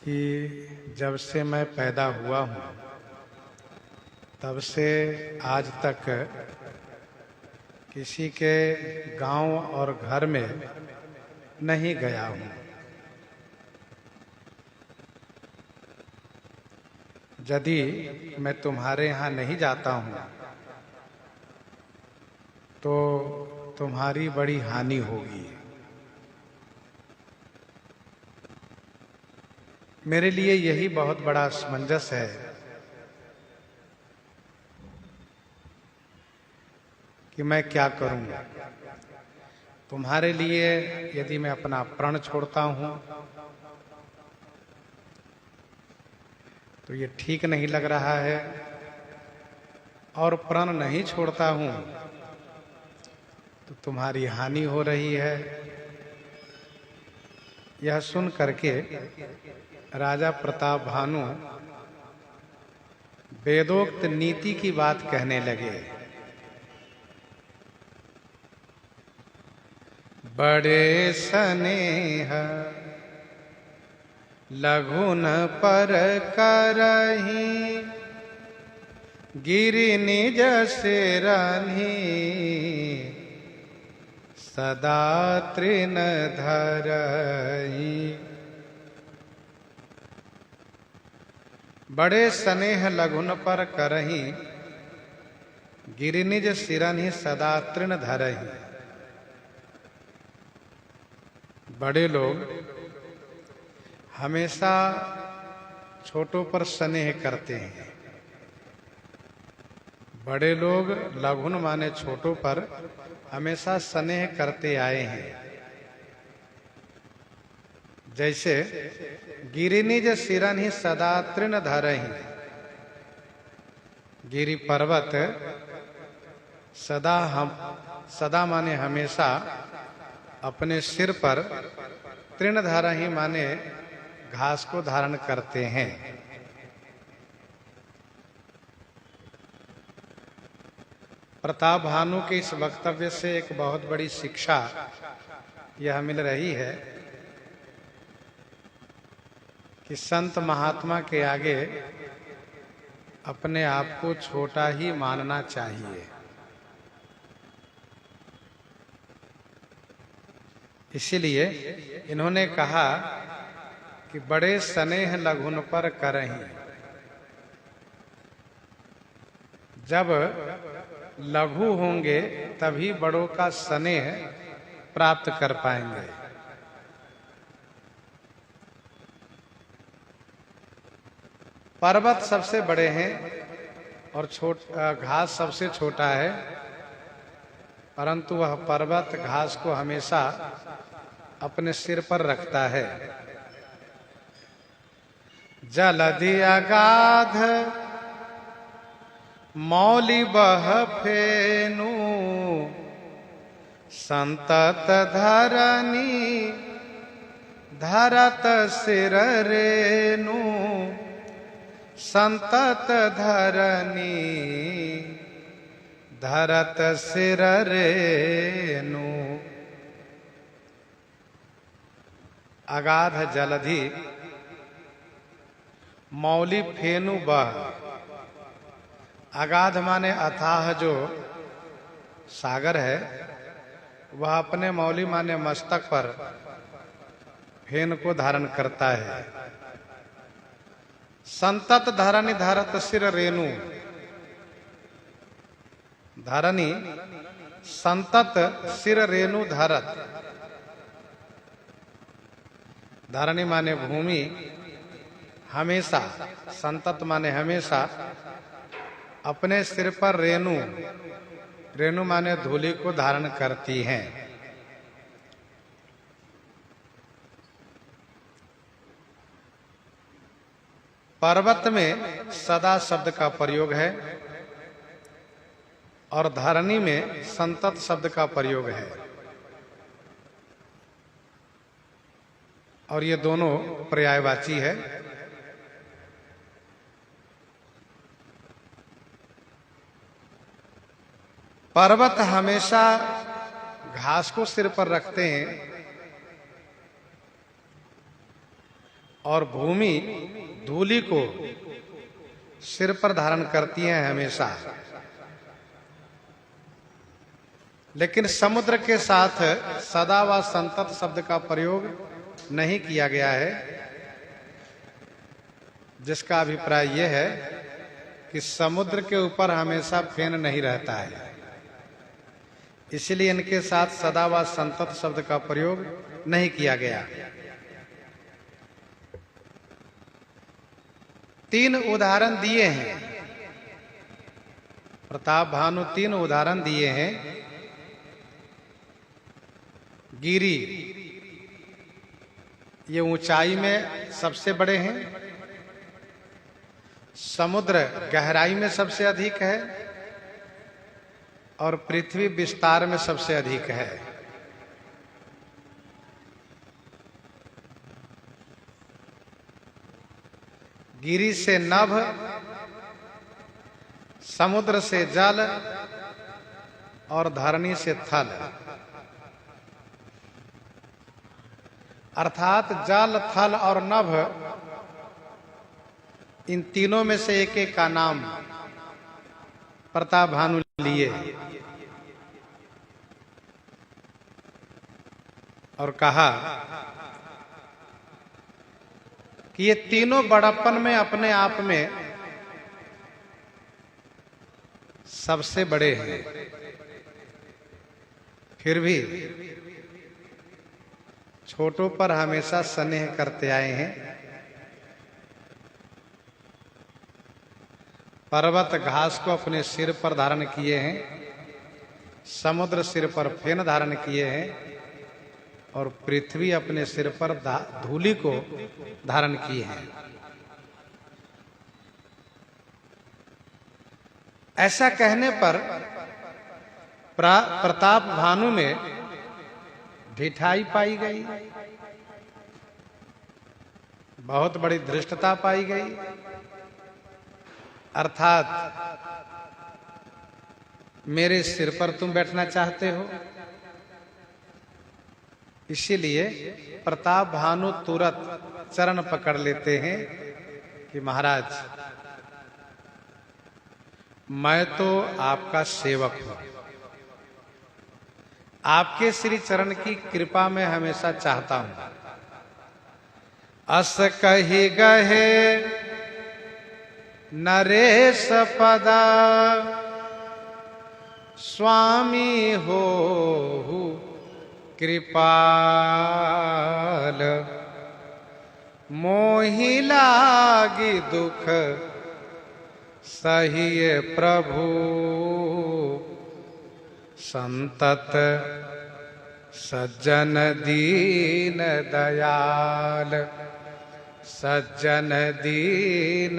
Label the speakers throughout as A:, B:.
A: कि जब से मैं पैदा हुआ हूँ तब से आज तक किसी के गांव और घर में नहीं गया हूँ। यदि मैं तुम्हारे यहाँ नहीं जाता हूँ तो तुम्हारी बड़ी हानि होगी। मेरे लिए यही बहुत बड़ा असमंजस है कि मैं क्या करूं। तुम्हारे लिए यदि मैं अपना प्राण छोड़ता हूं तो ये ठीक नहीं लग रहा है, और प्राण नहीं छोड़ता हूं तो तुम्हारी हानि हो रही है। यह सुन करके राजा प्रताप भानु वेदोक्त नीति की बात कहने लगे। बड़े स्नेह लघुन पर करही, गिरि निज सिरहि सदा तृण धरही। बड़े स्नेह लघुन पर करही, गिरि निज सिरहि सदा तृण धरही। बड़े लोग हमेशा छोटों पर स्नेह करते हैं। बड़े लोग लघुन माने छोटों पर हमेशा स्नेह करते आए हैं। जैसे गिरि निज सिरहि सदा तृण धरहि। गिरि पर्वत सदा माने हमेशा अपने सिर पर, तृण धरहि माने घास को धारण करते हैं। प्रताप भानु के इस वक्तव्य से एक बहुत बड़ी शिक्षा यह मिल रही है कि संत महात्मा के आगे अपने आप को छोटा ही मानना चाहिए। इसीलिए इन्होंने कहा कि बड़े स्नेह लघुन पर करहीं। जब लघु होंगे तभी बड़ों का स्नेह प्राप्त कर पाएंगे। पर्वत सबसे बड़े हैं और घास सबसे छोटा है, परंतु वह पर्वत घास को हमेशा अपने सिर पर रखता है। जलधि अगाध मौलि बह फेनु, संतत धरनी धरत सिर रेनु। संतत धरनी धरत सिर रेनु। अगाध जलधि मौलि फेनु बह। अगाध माने अथाह जो सागर है, वह अपने मौलि माने मस्तक पर फेन को धारण करता है। संतत धरनी धरत सिर रेणु। धरनी संतत सिर रेणु धरत। धरनी माने भूमि हमेशा, संतत माने हमेशा अपने सिर पर रेणु, रेणु माने धूलि को धारण करती हैं। पर्वत में सदा शब्द का प्रयोग है और धरनी में संतत शब्द का प्रयोग है, और ये दोनों पर्यायवाची है। पर्वत हमेशा घास को सिर पर रखते हैं, और भूमि धूलि को सिर पर धारण करती हैं हमेशा। लेकिन समुद्र के साथ सदा व संतत शब्द का प्रयोग नहीं किया गया है, जिसका अभिप्राय यह है कि समुद्र के ऊपर हमेशा फेन नहीं रहता है, इसलिए इनके साथ सदा व संतत शब्द का प्रयोग नहीं किया गया। 3 उदाहरण दिए हैं प्रताप भानु, 3 उदाहरण दिए हैं। गिरी ये ऊंचाई में सबसे बड़े हैं, समुद्र गहराई में सबसे अधिक है और पृथ्वी विस्तार में सबसे अधिक है। गिरि से नभ, समुद्र से जल और धरणी से थल, अर्थात जल, थल और नभ, इन तीनों में से एक एक का नाम प्रताप भानु लिए और कहा कि ये तीनों बड़प्पन में अपने आप में सबसे बड़े हैं, फिर भी छोटों पर हमेशा स्नेह करते आए हैं। पर्वत घास को अपने सिर पर धारण किए हैं, समुद्र सिर पर फेन धारण किए हैं और पृथ्वी अपने सिर पर धूलि को धारण किए हैं। ऐसा कहने पर प्रताप भानु में ढिठाई पाई गई, बहुत बड़ी धृष्टता पाई गई, अर्थात मेरे सिर पर तुम बैठना चाहते हो। इसीलिए प्रताप भानु तुरंत चरण पकड़ लेते हैं कि महाराज मैं तो आपका सेवक हूं, आपके श्री चरण की कृपा में हमेशा चाहता हूं। अस कही गहे नरेश पदा, स्वामी हो कृपाल, मोहि लागी दुख सहिए प्रभु, संतत सज्जन दीन दयाल, सज्जन दीन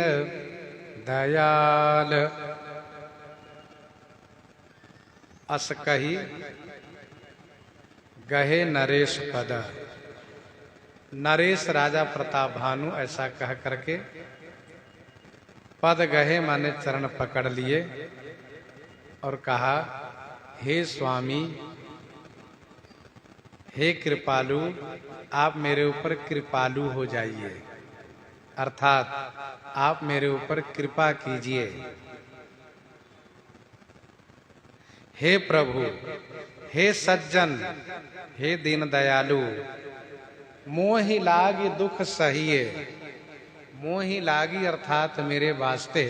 A: दयाल। अस कही गहे नरेश पद, नरेश राजा प्रताप भानु ऐसा कह करके पद गहे माने चरण पकड़ लिए और कहा हे स्वामी, हे कृपालु, आप मेरे ऊपर कृपालु हो जाइए, अर्थात आप मेरे ऊपर कृपा कीजिए। हे प्रभु, हे सज्जन, हे दीन दयालु, मोहि लागी दुख सहिए, मोहि लागी अर्थात मेरे वास्ते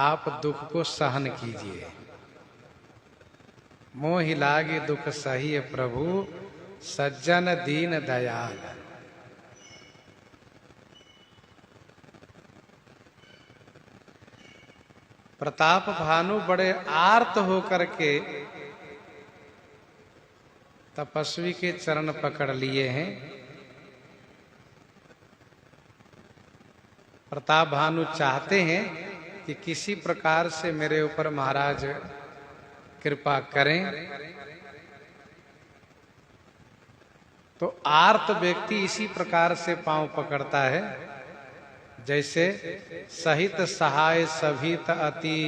A: आप दुख को सहन कीजिए। मोहि लागी दुख सहिए प्रभु, सज्जन दीन दयाल। प्रताप भानु बड़े आर्त होकर के तपस्वी के चरण पकड़ लिए हैं। प्रताप भानु चाहते हैं कि किसी प्रकार से मेरे ऊपर महाराज कृपा करें। तो आर्त व्यक्ति इसी प्रकार से पांव पकड़ता है जैसे सहित सहाय सभित अति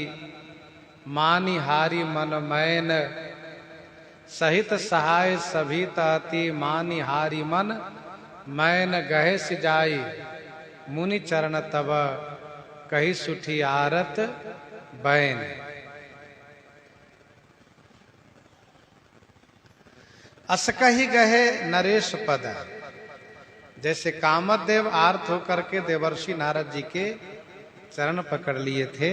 A: मानिहारी मन मैन, सहित सहाय सभित अति मानिहारी मन मैं न गहे सिजाई मुनि चरण तब कही सुठी आरत बैन। अस कही गहे नरेश पद। जैसे कामदेव आर्त होकर के देवर्षि नारद जी के चरण पकड़ लिए थे,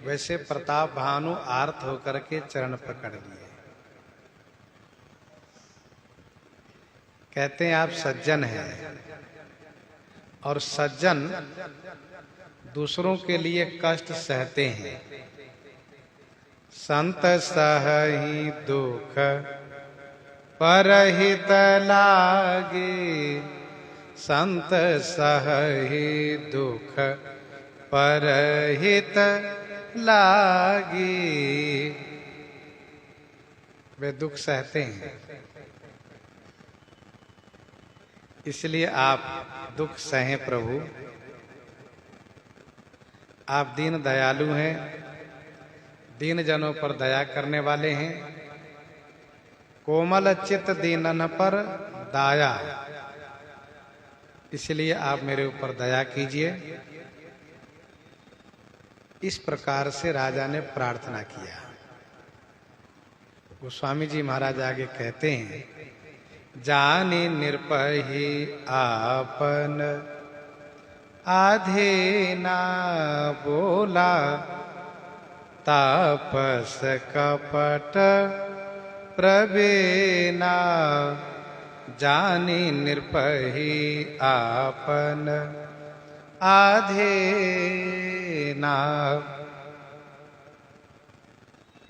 A: वैसे प्रताप भानु आर्त होकर के चरण पकड़ लिए। कहते हैं आप सज्जन हैं, और सज्जन दूसरों के लिए कष्ट सहते हैं। संत सहहि दुख परहित लागे, संत सहहि दुख परहित लागे। वे दुख सहते हैं, इसलिए आप दुख सहें प्रभु। आप दीन दयालु हैं, दीन जनों पर दया करने वाले हैं। कोमल चित्त दीनन पर दाया, इसलिए आप मेरे ऊपर दया कीजिए। इस प्रकार से राजा ने प्रार्थना किया। गोस्वामी जी महाराज आगे कहते हैं, जानी निरपहि आपन आधेना बोला, तापस कपट प्रवेना। जानी निरपहि आपन आधेना।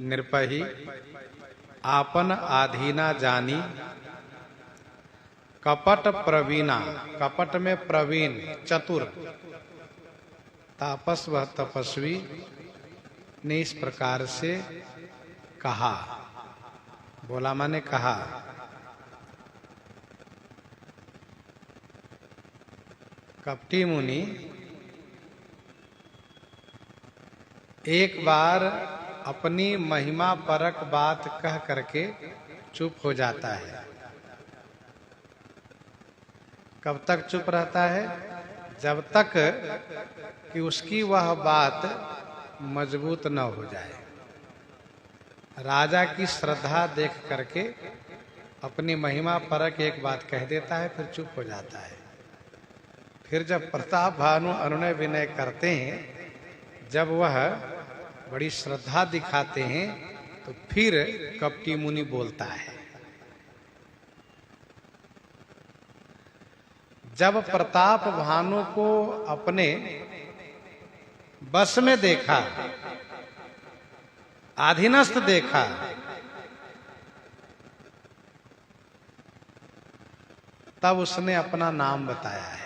A: निरपहि आपन आधीना जानी, कपट प्रवीणा, कपट में प्रवीण चतुर, तापस व तपस्वी ने इस प्रकार से कहा। बोला माने कहा। कपटी मुनि एक बार अपनी महिमा परक बात कह करके चुप हो जाता है। कब तक चुप रहता है? जब तक कि उसकी वह बात मजबूत न हो जाए। राजा की श्रद्धा देख करके अपनी महिमा परक एक बात कह देता है, फिर चुप हो जाता है। फिर जब प्रताप भानु अनुनय विनय करते हैं, जब वह बड़ी श्रद्धा दिखाते हैं, तो फिर कपटी मुनि बोलता है। जब प्रताप भानु को अपने बस में देखा, अधीनस्थ देखा, तब उसने अपना नाम बताया है।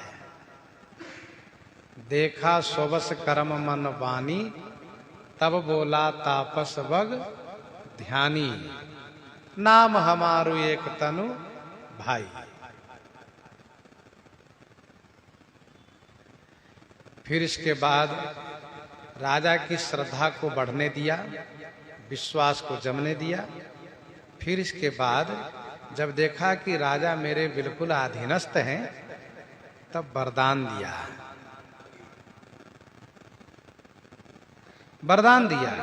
A: देखा सोबस कर्म मन वानी, तब बोला तापस बग ध्यानी। नाम हमारू एक तनु भाई। फिर इसके बाद राजा की श्रद्धा को बढ़ने दिया, विश्वास को जमने दिया। फिर इसके बाद जब देखा कि राजा मेरे बिल्कुल अधीनस्थ हैं, तब वरदान दिया। वरदान दिया।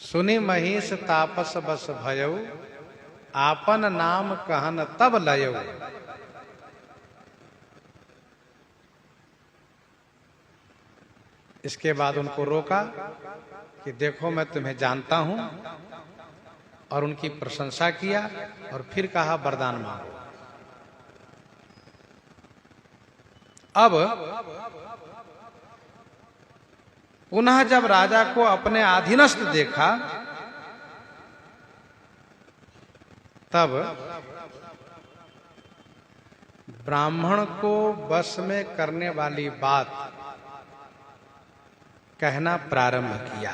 A: सुनि महिष तापस बस भयउ, आपन नाम कहन तब लयउ। इसके बाद उनको रोका कि देखो मैं तुम्हें जानता हूं, और उनकी प्रशंसा किया, और फिर कहा वरदान मांगो। अब पुनः जब राजा को अपने अधीनस्थ देखा, तब ब्राह्मण को वश में करने वाली बात कहना प्रारंभ किया।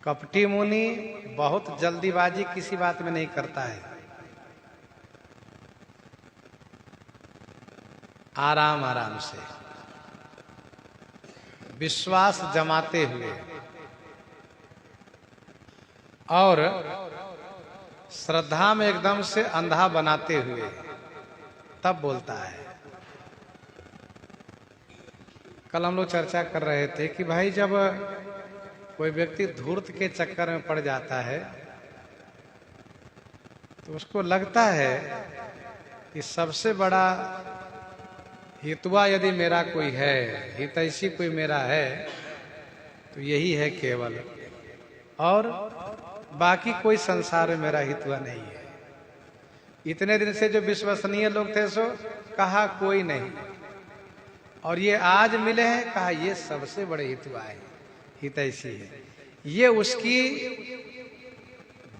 A: कपटी मुनि बहुत जल्दीबाजी किसी बात में नहीं करता है। आराम आराम से विश्वास जमाते हुए और श्रद्धा में एकदम से अंधा बनाते हुए तब बोलता है। कल हम लोग चर्चा कर रहे थे कि भाई जब कोई व्यक्ति धूर्त के चक्कर में पड़ जाता है तो उसको लगता है कि सबसे बड़ा हितवा यदि मेरा कोई है, हितैषी कोई मेरा है तो यही है केवल, और बाकी कोई संसार में मेरा हितवा नहीं है। इतने दिन से जो विश्वसनीय लोग थे सो कहा कोई नहीं, और ये आज मिले हैं कहा ये सबसे बड़े हितवा है, हितैषी है। ये उसकी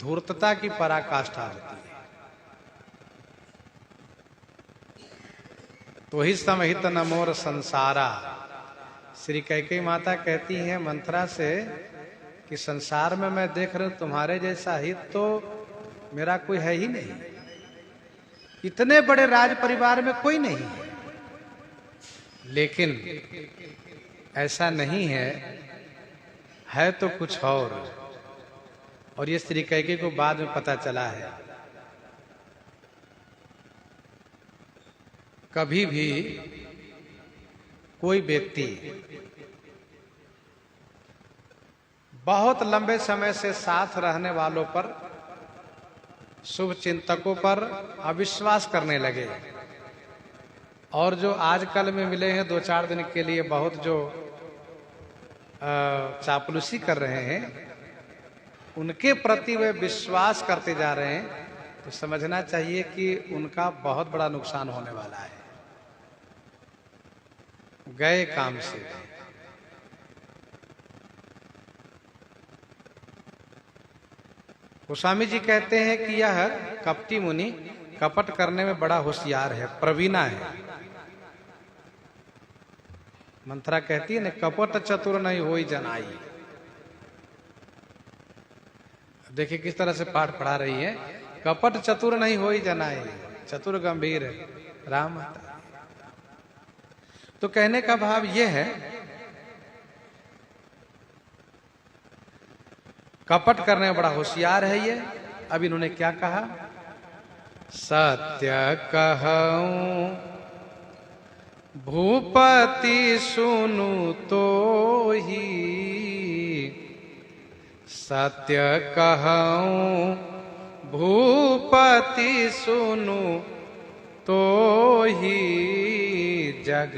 A: धूर्तता की पराकाष्ठा होती है। तो ही समहित न मोर संसारा, श्री कैकेयी माता कहती हैं मंथरा से कि संसार में मैं देख रहा हूं तुम्हारे जैसा हित तो मेरा कोई है ही नहीं, इतने बड़े राज परिवार में कोई नहीं है। लेकिन ऐसा नहीं है तो कुछ और ये श्री कैकेयी को बाद में पता चला है। कभी भी कोई व्यक्ति बहुत लंबे समय से साथ रहने वालों पर, शुभ चिंतकों पर अविश्वास करने लगे, और जो आजकल में मिले हैं 2-4 दिन के लिए बहुत जो चापलूसी कर रहे हैं, उनके प्रति वे विश्वास करते जा रहे हैं, तो समझना चाहिए कि उनका बहुत बड़ा नुकसान होने वाला है। गए काम से। गोस्वामी जी कहते हैं कि यह कपटी मुनि कपट करने में बड़ा होशियार है, प्रवीणा है। मंथरा कहती है न, कपट चतुर नहीं होई जनाई। देखिए किस तरह से पाठ पढ़ा रही है। कपट चतुर नहीं होई जनाई, चतुर गंभीर राम माता। तो कहने का भाव यह है, कपट करने में बड़ा होशियार है ये। अब इन्होंने क्या कहा, सत्य कहूं भूपति सुनु तो ही, सत्य कहूं भूपति सुनु तो ही, जग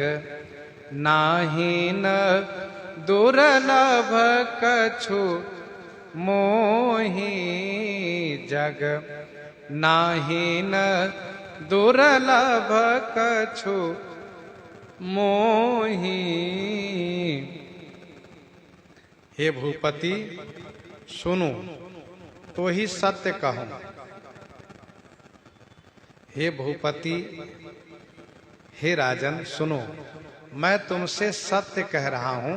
A: नाही न दुर्लभ कछु मोही, जग नाही न दुर्लभ कछु मोही। हे भूपति सुनो तो ही सत्य कहूं। हे भूपति, हे राजन सुनो, मैं तुमसे सत्य कह रहा हूं।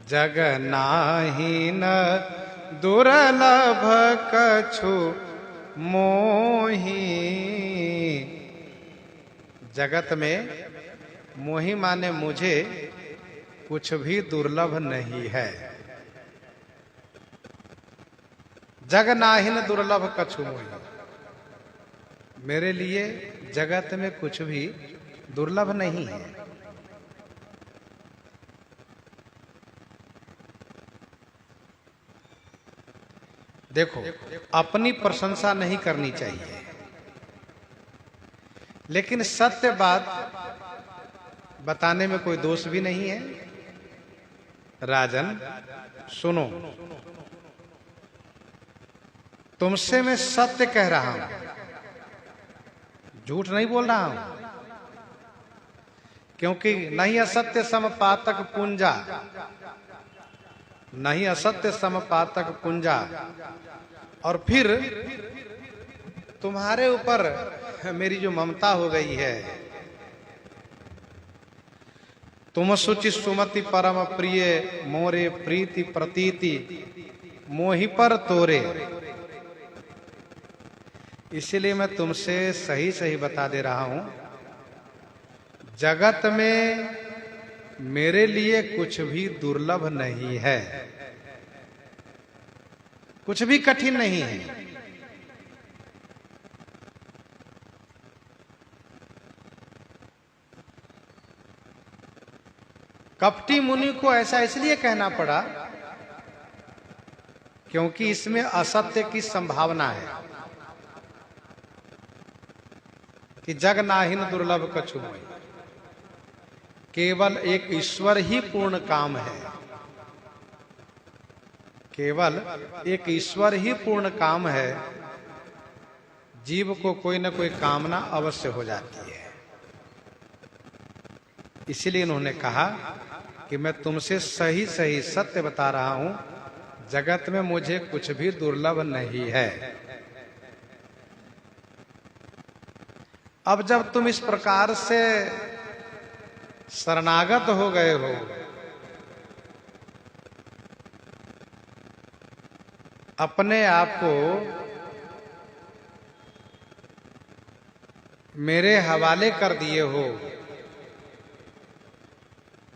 A: जग नाही न दुर्लभ कछु मोही, जगत में मोही माने मुझे कुछ भी दुर्लभ नहीं है। जग नाही न दुर्लभ कछु मोही, मेरे लिए जगत में कुछ भी दुर्लभ नहीं है। देखो, अपनी प्रशंसा नहीं करनी चाहिए, लेकिन सत्य बात बताने में कोई दोष भी नहीं है। राजन सुनो, तुमसे मैं सत्य कह रहा हूं, झूठ नहीं बोल रहा हूं, क्योंकि नहीं असत्य समपातक पुंजा, नहीं असत्य समपातक पुंजा। और फिर तुम्हारे ऊपर मेरी जो ममता हो गई है, तुम सुचि सुमति परम प्रिय, मोरे प्रीति प्रतीति मोहि पर तोरे। इसलिए मैं तुमसे सही सही बता दे रहा हूं, जगत में मेरे लिए कुछ भी दुर्लभ नहीं है, कुछ भी कठिन नहीं है। कपटी मुनि को ऐसा इसलिए कहना पड़ा क्योंकि इसमें असत्य की संभावना है कि जग नाहिन दुर्लभ कछु मोहि, केवल एक ईश्वर ही पूर्ण काम है, केवल एक ईश्वर ही पूर्ण काम है। जीव को कोई ना कोई कामना अवश्य हो जाती है। इसीलिए उन्होंने कहा कि मैं तुमसे सही सही सत्य बता रहा हूं, जगत में मुझे कुछ भी दुर्लभ नहीं है। अब जब तुम इस प्रकार से शरणागत हो गए हो, अपने आप को मेरे हवाले कर दिए हो,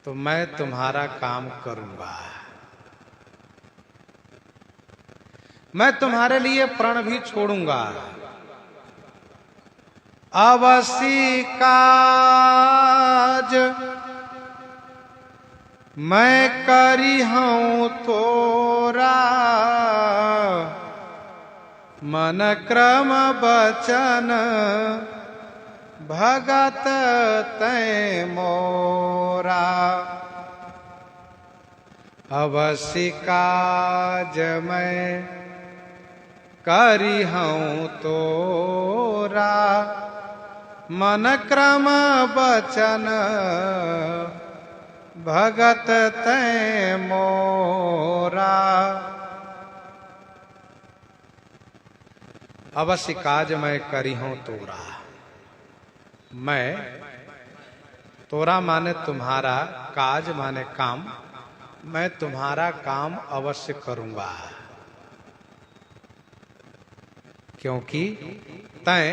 A: तो मैं तुम्हारा काम करूंगा। मैं तुम्हारे लिए प्रण भी छोड़ूंगा। अवसी काज मैं करी हूं तोरा, मन क्रम बचन भगत तै मोरा। अवसी काज मैं करी हूं तोरा, मन क्रम बचन भगत तै मोरा। अवश्य काज मैं करी हूं तोरा। मैं, तोरा माने तुम्हारा, काज माने काम, मैं तुम्हारा काम अवश्य करूंगा। क्योंकि तै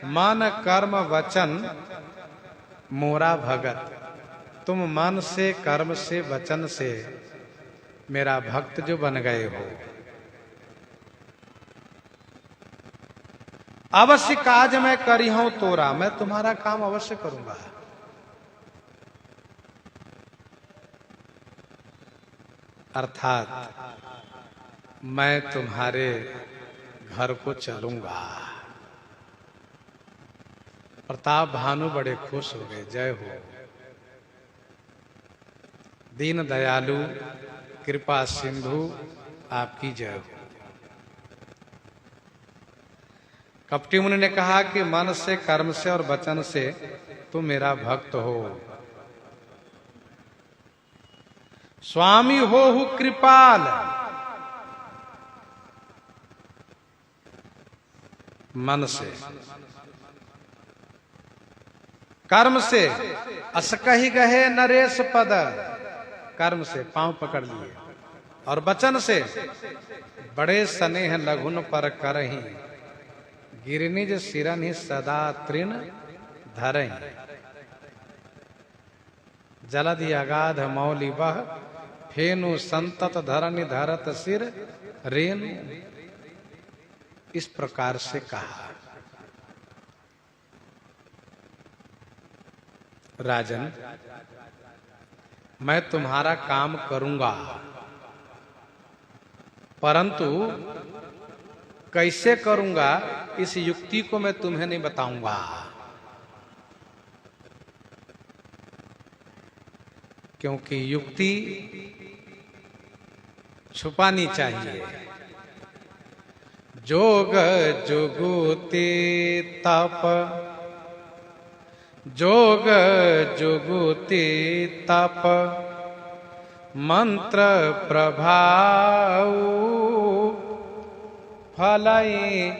A: मन कर्म वचन मोरा भगत, तुम मन से, कर्म से, वचन से मेरा भक्त जो बन गए हो। अवश्य काज मैं करी हूं तोरा, मैं तुम्हारा काम अवश्य करूंगा। अर्थात मैं तुम्हारे घर को चलूंगा। प्रताप भानु बड़े खुश हो गए। जय हो दीन दयालु कृपा सिंधु, आपकी जय हो। कपटी मुनि ने कहा कि मन से, कर्म से और वचन से तुम मेरा भक्त हो। स्वामी हो कृपाल, मन से, कर्म से अस कही गहे नरेश पद, कर्म से पांव पकड़ लिए, और वचन से बड़े स्नेह लघुन पर करही, गिरनिज सिरन ही सदा तृण धरही। जलधि अगाध मौलि बह, फेनु संतत धरनि धरत सिर रेनु। इस प्रकार से कहा। राजन, मैं तुम्हारा काम करूंगा, परंतु कैसे करूंगा इस युक्ति को मैं तुम्हें नहीं बताऊंगा। क्योंकि युक्ति छुपानी चाहिए। जोग जुगुति तप, जोग जुगुति तप, मंत्र प्रभाव, फलई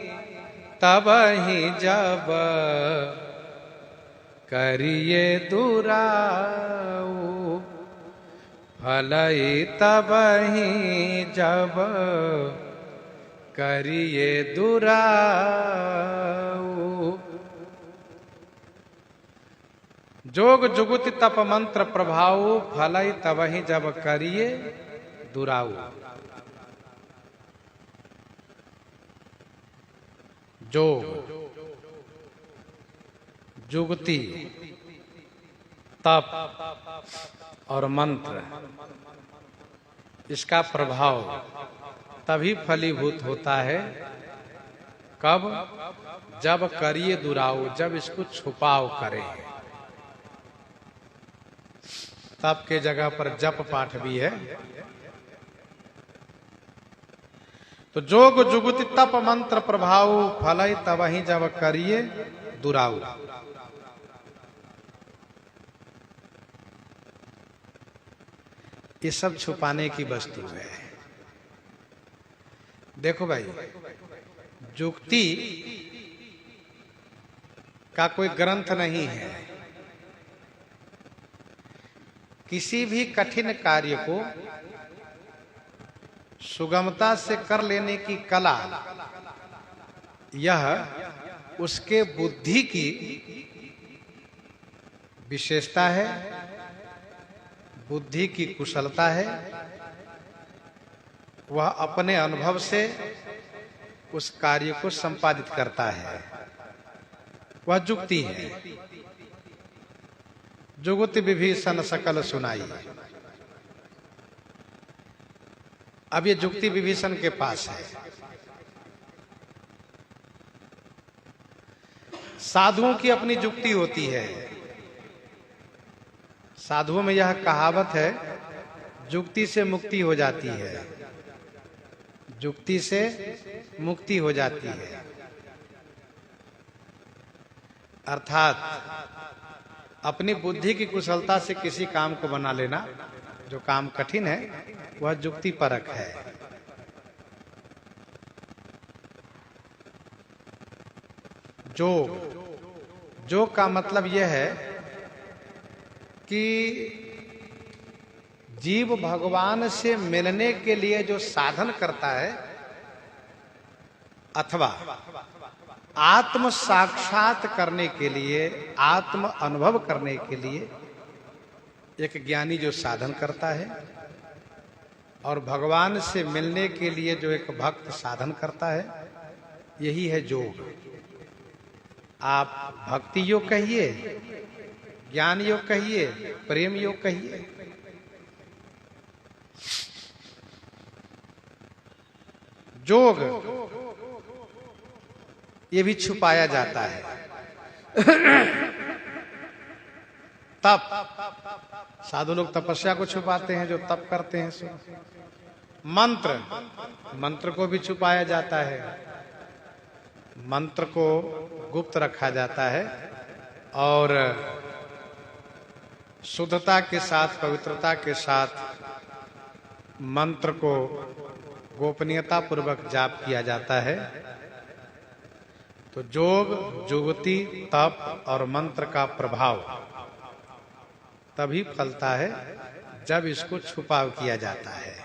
A: तब ही जब करिए दुराऊ। फलई तब ही जब करिए दुराऊ। जोग जुगुति तप मंत्र प्रभाव फलई तबहि जब करिए दुराऊ। जोग जुगति तप और मंत्र, इसका प्रभाव तभी फलीभूत होता है कब? जब करिए दुराऊ, जब इसको छुपाव करें। तप के जगह पर जप पाठ भी है। तो जोग जुगुति तप मंत्र प्रभाव फलई तबहि जब करिए दुराऊ। ये सब छुपाने की वस्तु है। देखो भाई, जुक्ति का कोई ग्रंथ नहीं है। किसी भी कठिन कार्य को सुगमता से कर लेने की कला, यह उसके बुद्धि की विशेषता है, बुद्धि की कुशलता है। वह अपने अनुभव से उस कार्य को संपादित करता है, वह जुक्ति है। जुगुति विभीषण सकल सुनाई। अब ये जुक्ति विभीषण के पास है। साधुओं की अपनी जुक्ति होती है। साधुओं में यह कहावत है, जुक्ति से मुक्ति हो जाती है, जुक्ति से मुक्ति हो जाती है। अर्थात अपनी बुद्धि की कुशलता से किसी काम को बना लेना, जो काम कठिन है वह जुक्ति परक है। जोग का मतलब यह है कि जीव भगवान से मिलने के लिए जो साधन करता है, अथवा आत्म साक्षात करने के लिए, आत्म अनुभव करने के लिए एक ज्ञानी जो साधन करता है, और भगवान से मिलने के लिए जो एक भक्त साधन करता है, यही है जोग। आप भक्ति योग कहिए, ज्ञान योग कहिए, प्रेम योग कहिए। जोग ये भी छुपाया जाता है। तप, साधु लोग तपस्या को छुपाते हैं, जो तप करते हैं सो। मंत्र को भी छुपाया जाता है, मंत्र को गुप्त रखा जाता है, और शुद्धता के साथ, पवित्रता के साथ मंत्र को गोपनीयता पूर्वक जाप किया जाता है। तो जोग, जुगति, तप और मंत्र का प्रभाव तभी फलता है जब इसको छुपाव किया जाता है।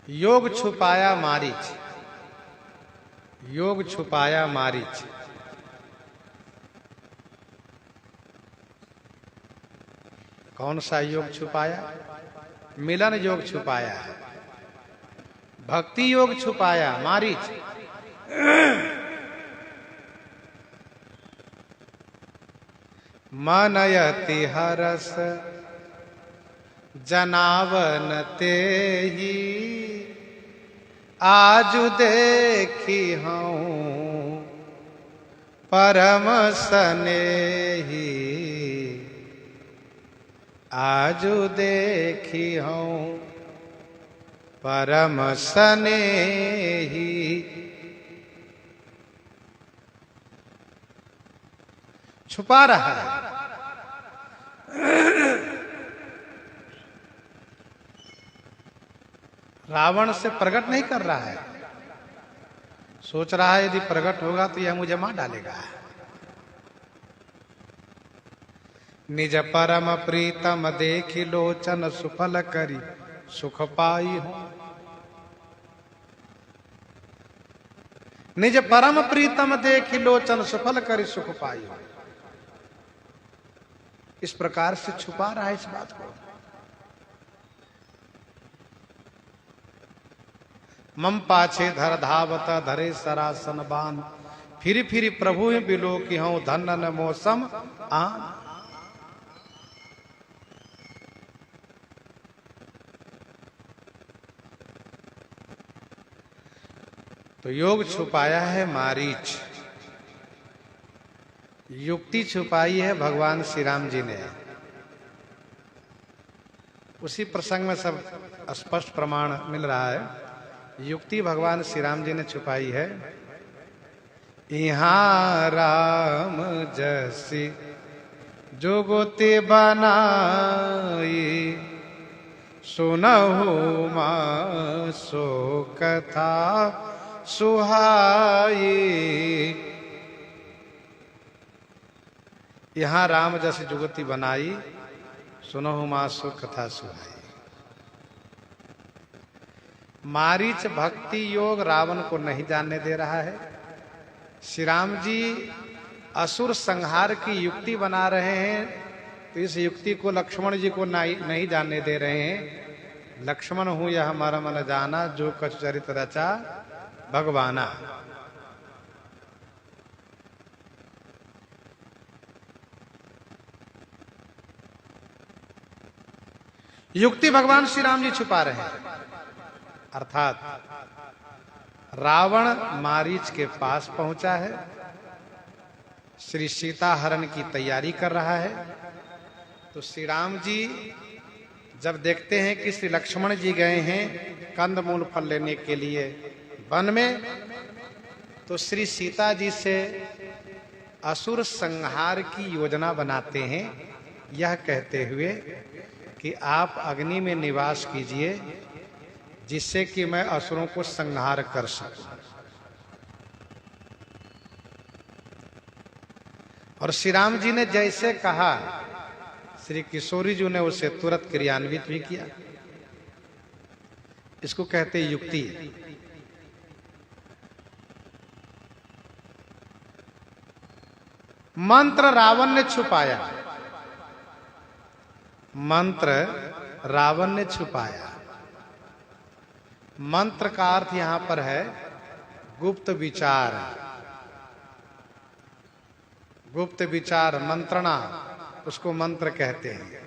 A: योग छुपाया मारीच, योग छुपाया मारीच। कौन सा योग छुपाया? मिलन योग छुपाया है, भक्ति योग छुपाया मारीच। मनयति हरस जनावन तेहि, आजु देखी हूँ परम सनेही, आजु देखी हूँ परम सनेही। छुपा रहा है। रावण से प्रकट नहीं कर रहा है। सोच रहा है यदि प्रकट होगा तो यह मुझे मार डालेगा। निज परम प्रीतम देखी लोचन सुफल करी सुख पाई हूं। निज परम प्रीतम देखी लोचन सुफल करी सुख पाई हूं। इस प्रकार से छुपा रहा है इस बात को। मम पाछे धर धावत धरे सरासन बान, फिर फिर प्रभु बिलो की हूं धन मौसम आन। तो योग छुपाया है मारीच, युक्ति छुपाई है भगवान श्री राम जी ने। उसी प्रसंग में सब स्पष्ट प्रमाण मिल रहा है। युक्ति भगवान श्री राम जी ने छुपाई है। यहाँ राम जैसी जुगति बनाई, सुनहु मां सो कथा सुहाई। यहाँ राम जैसी जुगति बनाई, सुनहु मां सो कथा सुहाई। मारीच भक्ति योग रावण को नहीं जानने दे रहा है। श्री राम जी असुर संहार की युक्ति बना रहे हैं, तो इस युक्ति को लक्ष्मण जी को नहीं जानने दे रहे हैं। लक्ष्मण हूं यह हमारा मन जाना, जो कछु चरित रचा भगवाना। युक्ति भगवान श्री राम जी छुपा रहे हैं। अर्थात रावण मारीच के पास पहुंचा है, श्री सीता हरण की तैयारी कर रहा है। तो श्री राम जी जब देखते हैं कि श्री लक्ष्मण जी गए हैं कंदमूल फल लेने के लिए वन में, तो श्री सीता जी से असुर संहार की योजना बनाते हैं, यह कहते हुए कि आप अग्नि में निवास कीजिए, जिससे कि मैं असुरों को संहार कर सकूं। और श्री राम जी ने जैसे कहा, श्री किशोरी जी ने उसे तुरंत क्रियान्वित भी किया। इसको कहते युक्ति। मंत्र रावण ने छुपाया, मंत्र रावण ने छुपाया। मंत्र का अर्थ यहां पर है गुप्त विचार। गुप्त विचार मंत्रणा, उसको मंत्र कहते हैं।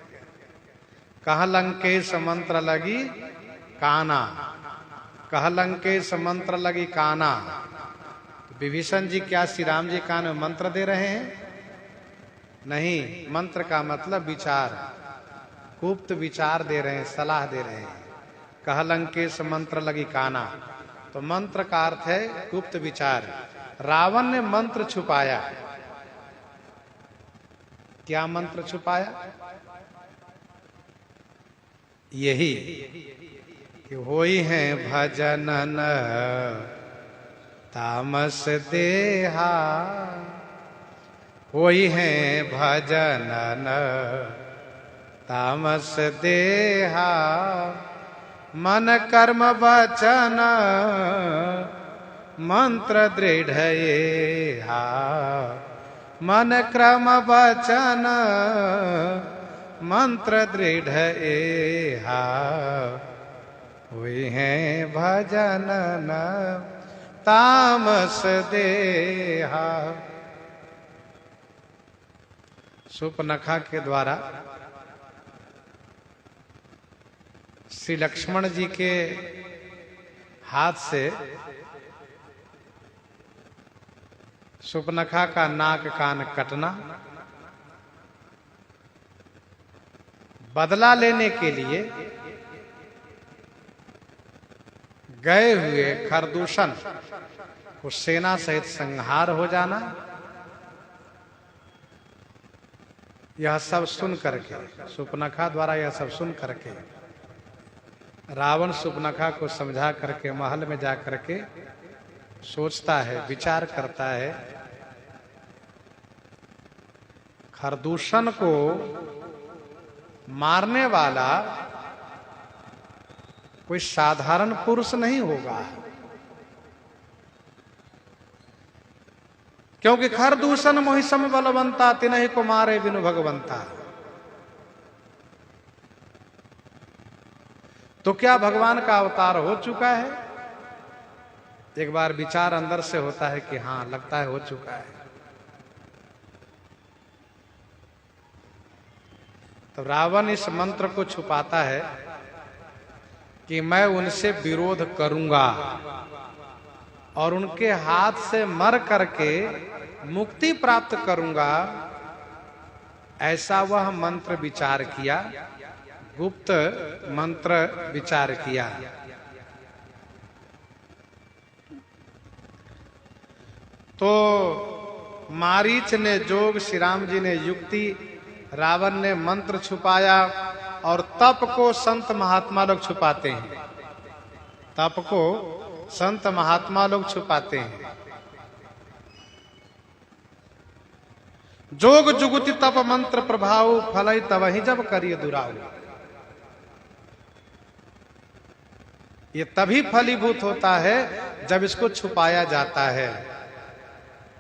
A: कह लंकेश मंत्र लगी काना, कह लंकेश मंत्र लगी काना। विभीषण जी क्या श्री राम जी कान में मंत्र दे रहे हैं? नहीं, मंत्र का मतलब विचार, गुप्त विचार दे रहे हैं, सलाह दे रहे हैं। कह लंकेश मंत्र लगी काना, तो मंत्र का अर्थ है गुप्त विचार। रावण ने मंत्र छुपाया। क्या मंत्र छुपाया? यही कि होई है भजनन तामस देहा, होई है भजनन तामस देहा, मन कर्म वचन मंत्र दृढ़ येहा, मन क्रम वचन मंत्र दृढ़ येहा, हुए हैं भजन तामस देहा। सुपनखा के द्वारा श्री लक्ष्मण जी के हाथ से सुपनखा का नाक कान कटना, बदला लेने के लिए गए हुए खरदूषण को सेना सहित संहार हो जाना, यह सब सुन करके, सुपनखा द्वारा यह सब सुन करके रावण सुपनखा को समझा करके महल में जा करके सोचता है, विचार करता है, खरदूषण को मारने वाला कोई साधारण पुरुष नहीं होगा, क्योंकि खरदूषण मोहि सम बलवंता तिनहि को मारे बिनु भगवंता। तो क्या भगवान का अवतार हो चुका है? एक बार विचार अंदर से होता है कि हाँ, लगता है हो चुका है। तो रावण इस मंत्र को छुपाता है कि मैं उनसे विरोध करूंगा और उनके हाथ से मर करके मुक्ति प्राप्त करूंगा, ऐसा वह मंत्र विचार किया, गुप्त मंत्र विचार किया। तो मारीच ने जोग, श्री राम जी ने युक्ति, रावण ने मंत्र छुपाया। और तप को संत महात्मा लोग छुपाते हैं, तप को संत महात्मा लोग छुपाते हैं। जोग जुगुति तप मंत्र प्रभाव फलई तब ही जब करिए दुराऊ। ये तभी फलीभूत होता है जब इसको छुपाया जाता है,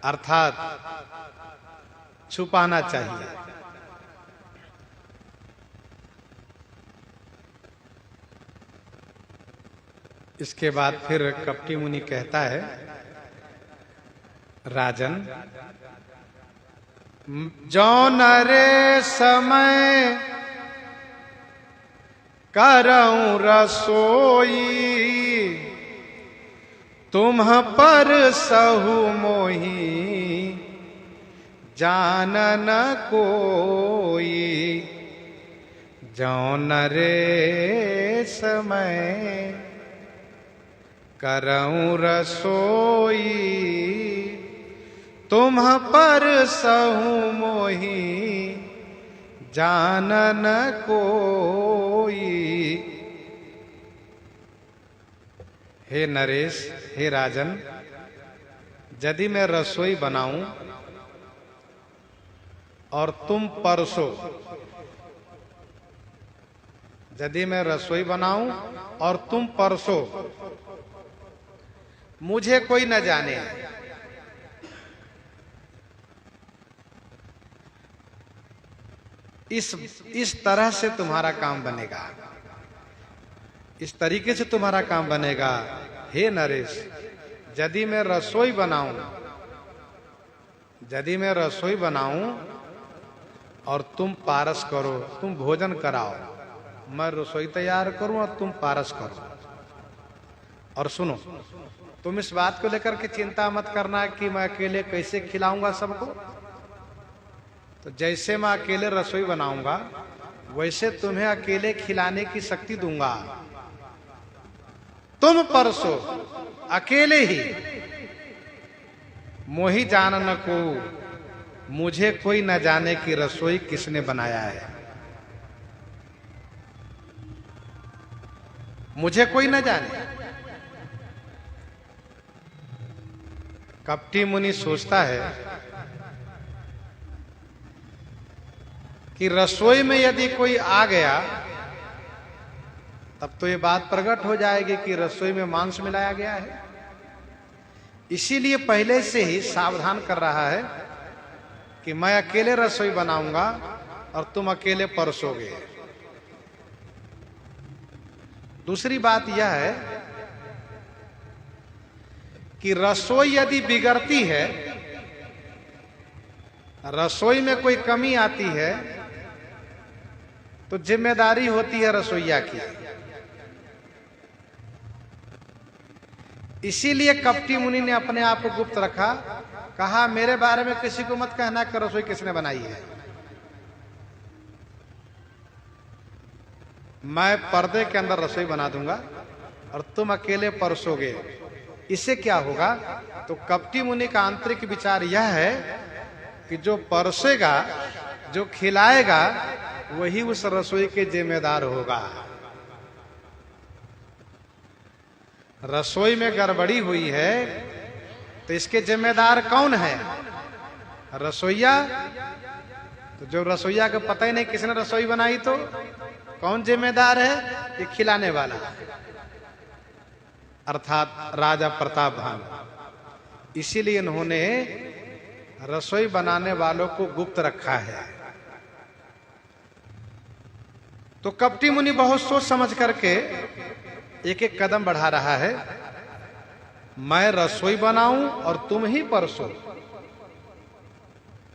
A: अर्थात छुपाना चाहिए। इसके बाद फिर कपटी मुनि कहता है, राजन जौन रे समय करऊं रसोई, तुम्ह पर सहु मोही जान न कोई। जौन रे समय करऊं रसोई, तुम्ह पर सहु मोही जान न कोई। हे नरेश, हे राजन, यदि मैं रसोई बनाऊं और तुम परसो, यदि मैं रसोई बनाऊं और तुम परसो, मुझे कोई न जाने, इस तरह से तुम्हारा काम बनेगा, इस तरीके से तुम्हारा काम बनेगा। हे नरेश, यदि मैं रसोई बनाऊं, यदि मैं रसोई बनाऊं और तुम पारस करो, तुम भोजन कराओ, मैं रसोई तैयार करूं और तुम पारस करो। और सुनो, तुम इस बात को लेकर के चिंता मत करना कि मैं अकेले कैसे खिलाऊंगा सबको। तो जैसे मैं अकेले रसोई बनाऊंगा, वैसे तुम्हें अकेले खिलाने की शक्ति दूंगा। तुम परसो अकेले ही, मोही जान न को, मुझे कोई न जाने कि रसोई किसने बनाया है, मुझे कोई न जाने। कपटी मुनि सोचता है कि रसोई में यदि कोई आ गया तब तो ये बात प्रकट हो जाएगी कि रसोई में मांस मिलाया गया है। इसीलिए पहले से ही सावधान कर रहा है कि मैं अकेले रसोई बनाऊंगा और तुम अकेले परसोगे। दूसरी बात यह है कि रसोई यदि बिगड़ती है, रसोई में कोई कमी आती है, तो जिम्मेदारी होती है रसोइया की। इसीलिए कपटी मुनि ने अपने आप को गुप्त रखा, कहा मेरे बारे में किसी को मत कहना कि रसोई किसने बनाई है। मैं पर्दे के अंदर रसोई बना दूंगा और तुम अकेले परसोगे। इससे क्या होगा? तो कपटी मुनि का आंतरिक विचार यह है कि जो परसेगा, जो खिलाएगा, वही उस रसोई के जिम्मेदार होगा। रसोई में गड़बड़ी हुई है तो इसके जिम्मेदार कौन है? रसोइया। तो जो रसोइया को पता ही नहीं किसने रसोई बनाई, तो कौन जिम्मेदार है? ये खिलाने वाला, अर्थात राजा प्रताप भानु। इसीलिए इन्होंने रसोई बनाने वालों को गुप्त रखा है। तो कपटी मुनि बहुत सोच समझ करके एक एक कदम बढ़ा रहा है। मैं रसोई बनाऊं और तुम ही परसो,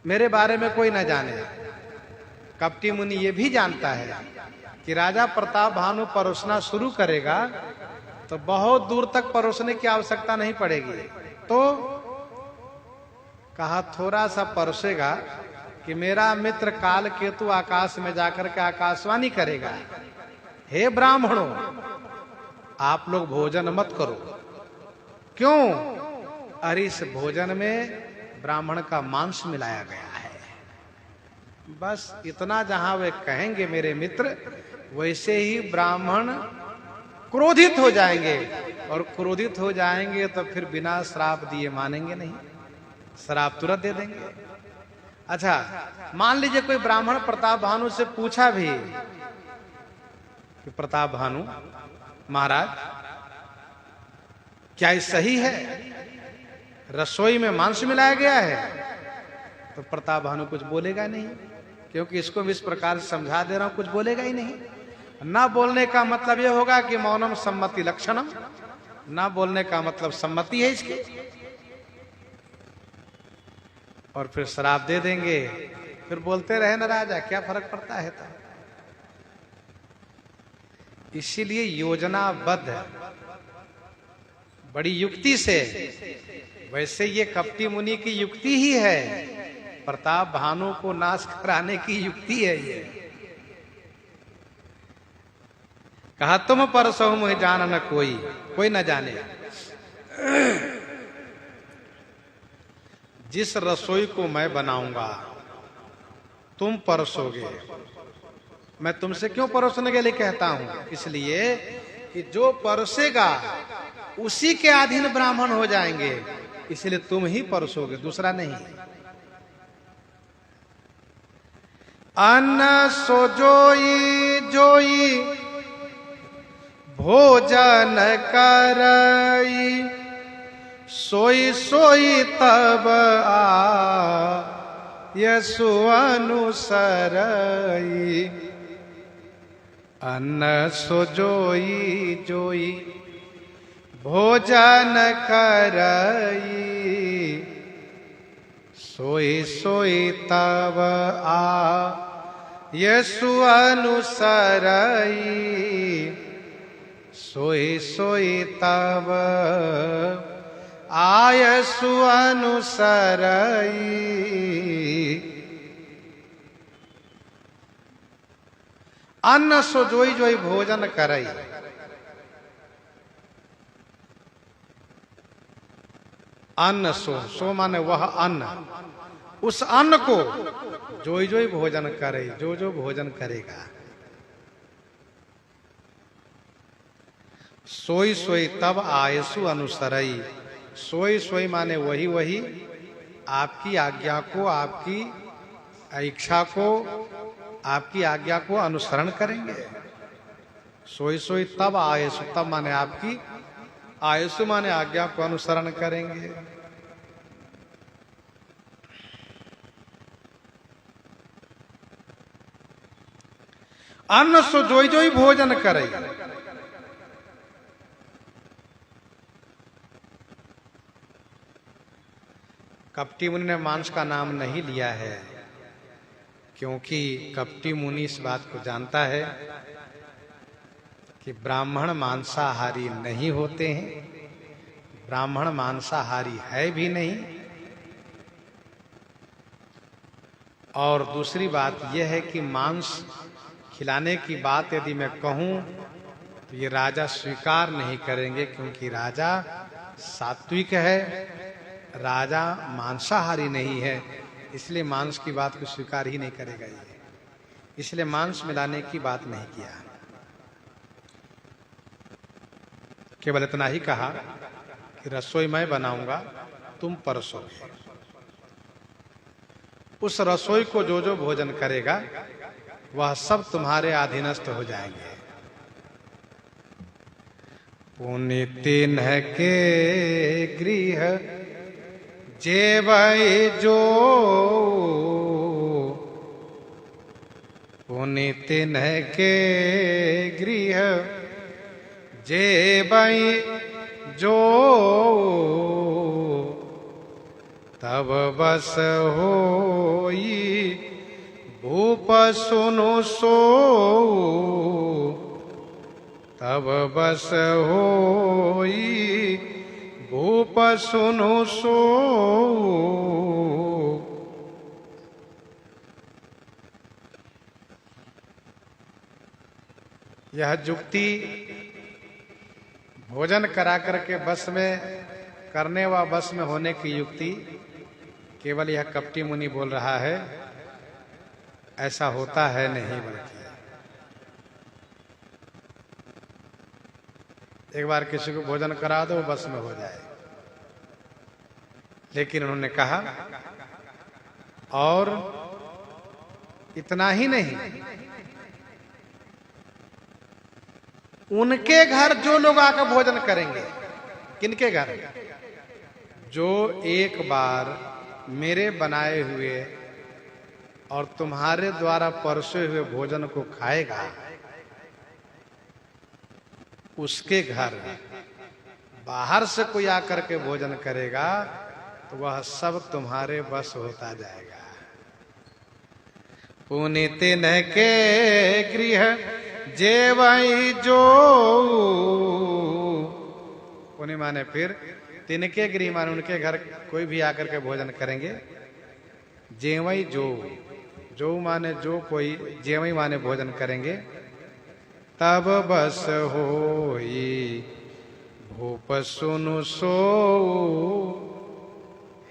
A: मेरे बारे में कोई न जाने। कपटी मुनि ये भी जानता है कि राजा प्रताप भानु परोसना शुरू करेगा तो बहुत दूर तक परोसने की आवश्यकता नहीं पड़ेगी। तो कहा थोड़ा सा परोसेगा कि मेरा मित्र काल केतु आकाश में जाकर के आकाशवाणी करेगा, हे ब्राह्मणों आप लोग भोजन मत करो। क्यों? अरे इस भोजन में ब्राह्मण का मांस मिलाया गया है। बस इतना जहां वे कहेंगे मेरे मित्र, वैसे ही ब्राह्मण क्रोधित हो जाएंगे, और क्रोधित हो जाएंगे तो फिर बिना श्राप दिए मानेंगे नहीं, श्राप तुरंत दे देंगे। अच्छा, मान लीजिए कोई ब्राह्मण प्रताप भानु से पूछा भी कि प्रताप भानु महाराज क्या ये सही है, रसोई में मांस मिलाया गया है? तो प्रताप भानु कुछ बोलेगा नहीं, क्योंकि इसको भी इस प्रकार से समझा दे रहा हूं, कुछ बोलेगा ही नहीं। ना बोलने का मतलब यह होगा कि मौनम सम्मति लक्षणम, ना बोलने का मतलब सम्मति है इसकी, और फिर श्राप दे देंगे। फिर बोलते रहे ना राजा, क्या फर्क पड़ता है? तो इसीलिए योजनाबद्ध बड़ी युक्ति से, वैसे ये कपटी मुनि की युक्ति ही है, प्रताप भानु को नाश कराने की युक्ति है ये। कहा तुम परसो मुझे जान न कोई न जाने। जिस रसोई को मैं बनाऊंगा तुम परसोगे। मैं तुमसे क्यों परोसने के लिए कहता हूं? इसलिए कि जो परसेगा उसी के अधीन ब्राह्मण हो जाएंगे, इसलिए तुम ही परसोगे, दूसरा नहीं। अन्न सो जोई जोई भोजन करई, सोई सोई तब आ यसु अनुसरई। अन्न सो जोई जोई भोजन करई, सोई सोई तब आ यसु अनुसरई। सोई सोई तब आयसु अनुसरई। अन्न सो जोई जोई भोजन करई। अन्न सो माने वह अन्न, उस अन्न को जोई जोई भोजन करे, जो जो भोजन करेगा। सोई सोई तब आयसु अनुसरई। सोई सोई माने वही वही आपकी आज्ञा को, आपकी इच्छा को, आपकी आज्ञा को अनुसरण करेंगे। सोई सोई तब आयसु, तब माने आपकी, आयसु माने आज्ञा को अनुसरण करेंगे। अन्न सो जोई जोई भोजन करे। कपटी मुनि ने मांस का नाम नहीं लिया है, क्योंकि कपटी मुनि इस बात को जानता है कि ब्राह्मण मांसाहारी नहीं होते हैं, ब्राह्मण मांसाहारी है भी नहीं। और दूसरी बात यह है कि मांस खिलाने की बात यदि मैं कहूं तो ये राजा स्वीकार नहीं करेंगे, क्योंकि राजा सात्विक है, राजा मांसाहारी नहीं है, इसलिए मांस की बात को स्वीकार ही नहीं करेगा ये। इसलिए मांस मिलाने की बात नहीं किया, केवल इतना ही कहा कि रसोई मैं बनाऊंगा, तुम परसोगे। उस रसोई को जो जो भोजन करेगा वह सब तुम्हारे अधीनस्थ हो जाएंगे। पुनितिन के गृह जेवै जो, पुनित न के गृह जे बई जो तब बस होई भूप सुनु सो तब बस होई भूप सुनु सो। यह जुक्ति भोजन करा करके बस में करने व बस में होने की युक्ति केवल यह कपटी मुनि बोल रहा है, ऐसा होता है नहीं। बल्कि एक बार किसी को भोजन करा दो बस में हो जाए, लेकिन उन्होंने कहा और इतना ही नहीं, उनके घर जो लोग आकर भोजन करेंगे, किनके घर, जो एक बार मेरे बनाए हुए और तुम्हारे द्वारा परोसे हुए भोजन को खाएगा, उसके घर बाहर से कोई आकर के भोजन करेगा तो वह सब तुम्हारे बस होता जाएगा। पुनित न के गृह जेवई जो, पुनि माने फिर, तिनके गृह माने उनके घर कोई भी आकर के भोजन करेंगे। जेवई जो, जो माने जो कोई, जेवई माने भोजन करेंगे। तब बस होई भूप सुनु सो,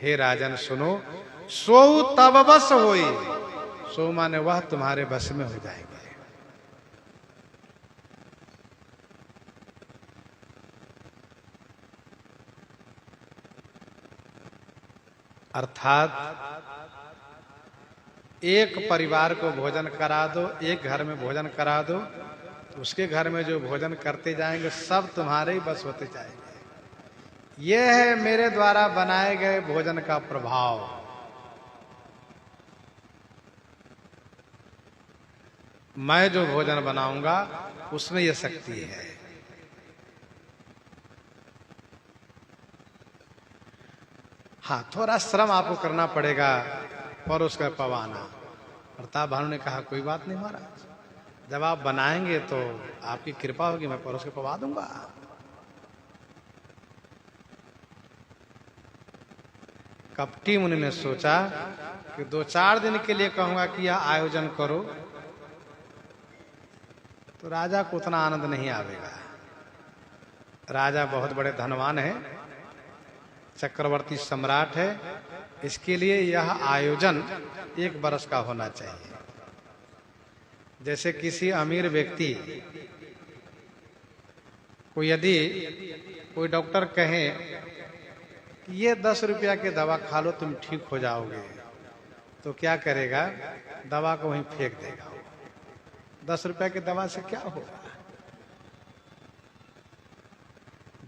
A: हे राजन सुनो, सो तब बस होई, सो माने वह तुम्हारे बस में हो जाएंगे। अर्थात एक परिवार को भोजन करा दो, एक घर में भोजन करा दो, तो उसके घर में जो भोजन करते जाएंगे सब तुम्हारे ही बस होते जाएंगे। यह है मेरे द्वारा बनाए गए भोजन का प्रभाव। मैं जो भोजन बनाऊंगा उसमें यह शक्ति है। हाँ, थोड़ा श्रम आपको करना पड़ेगा परोस कर पवाना। प्रताप भानु ने कहा कोई बात नहीं महाराज, जब आप बनाएंगे तो आपकी कृपा होगी, मैं परोस के पवा दूंगा। कपटी मुनि ने सोचा कि 2-4 दिन के लिए कहूंगा कि यह आयोजन करो तो राजा को उतना आनंद नहीं आवेगा। राजा बहुत बड़े धनवान है, चक्रवर्ती सम्राट है, इसके लिए यह आयोजन 1 वर्ष का होना चाहिए। जैसे किसी अमीर व्यक्ति को यदि कोई डॉक्टर कहे कि ये 10 रुपया की दवा खा लो तुम ठीक हो जाओगे, तो क्या करेगा, दवा को वहीं फेंक देगा। 10 रुपया की दवा से क्या होगा,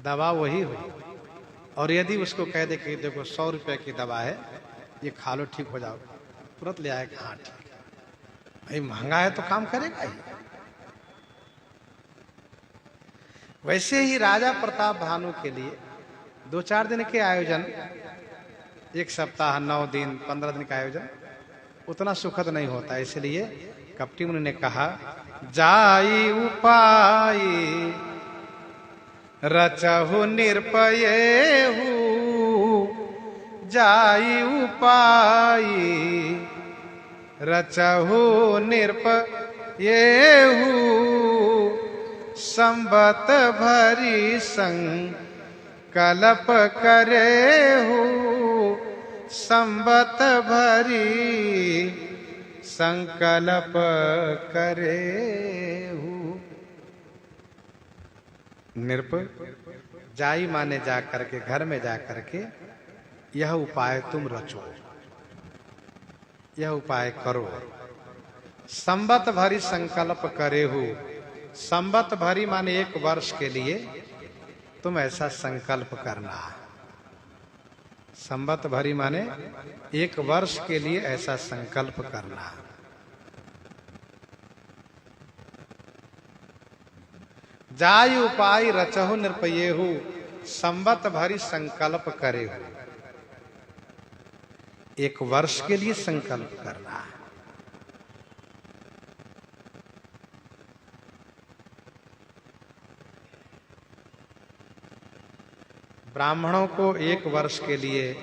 A: दवा वही होगी। और यदि उसको कह दे कि देखो 100 रुपए की दवा है, ये खा लो ठीक हो जाओगे, तुरंत ले आएगा, हाँ ठीक है भाई, महंगा है तो काम करेगा ही। वैसे ही राजा प्रताप भानु के लिए 2-4 दिन के आयोजन, 1 सप्ताह, 9 दिन, 15 दिन का आयोजन उतना सुखद नहीं होता। इसलिए कपटी मुनि ने कहा, जाई उपाय रचहु निरपयेहु, जाई उपाय रचहु निरपयेहु, संबत भरी संकल्प करेहु, संबत भरी संकल्प करेहु। निरप, जाई माने जा करके, घर में जा करके यह उपाय तुम रचो, यह उपाय करो। संबत भरी संकल्प करेहु, संबत भरी माने 1 वर्ष के लिए तुम ऐसा संकल्प करना। संबत भरी माने 1 वर्ष के लिए ऐसा संकल्प करना। जाय उपाय रचहु निरपयेहु, संवत भरी संकल्प करे हो। एक वर्ष के लिए संकल्प करना है। ब्राह्मणों को एक वर्ष के लिए